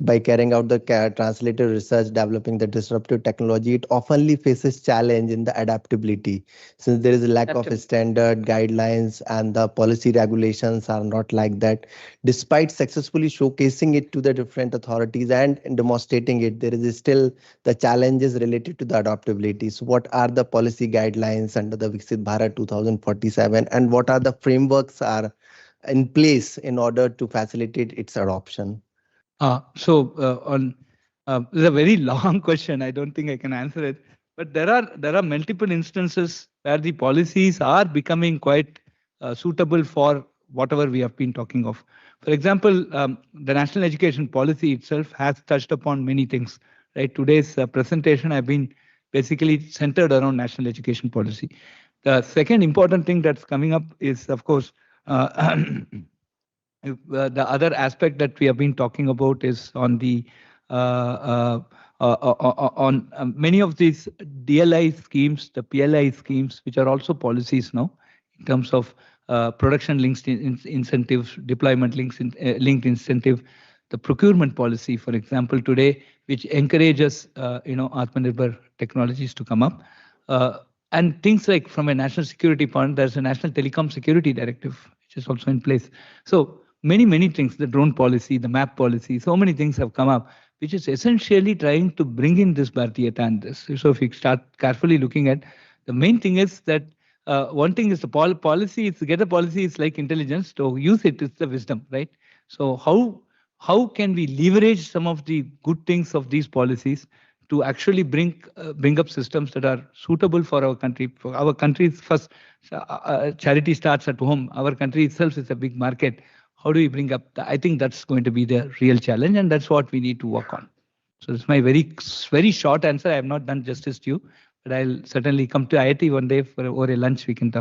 by carrying out the translative research, developing the disruptive technology, it oftenly faces challenge in the adaptability, since there is a lack of standard guidelines and the policy regulations are not like that. Despite successfully showcasing it to the different authorities and demonstrating it, there is still the challenges related to the adaptability. So what are the policy guidelines under the Viksit Bharat 2047, and what are the frameworks are in place in order to facilitate its adoption? This is a very long question. I don't think I can answer it. But there are multiple instances where the policies are becoming quite suitable for whatever we have been talking of. For example, the national education policy itself has touched upon many things. Right? Today's presentation have been basically centered around national education policy. The second important thing that's coming up is, of course, the other aspect that we have been talking about is on the many of these DLI schemes, the PLI schemes, which are also policies now in terms of production linked incentives, deployment linked incentive, the procurement policy, for example, today, which encourages Atmanirbhar technologies to come up, and things like from a national security point, there's a national telecom security directive which is also in place. So many things, the drone policy, the map policy, so many things have come up, which is essentially trying to bring in this Bharatheeya and this. So if you start carefully looking at, the main thing is that one thing is the policy, is to get a policy is like intelligence, to use it is the wisdom, right? So how can we leverage some of the good things of these policies to actually bring up systems that are suitable for our country? For our country's first, charity starts at home. Our country itself is a big market. How do we bring up? I think that's going to be the real challenge, and that's what we need to work on. So it's my very short answer. I have not done justice to you, but I'll certainly come to IIT one day for over a lunch. We can talk.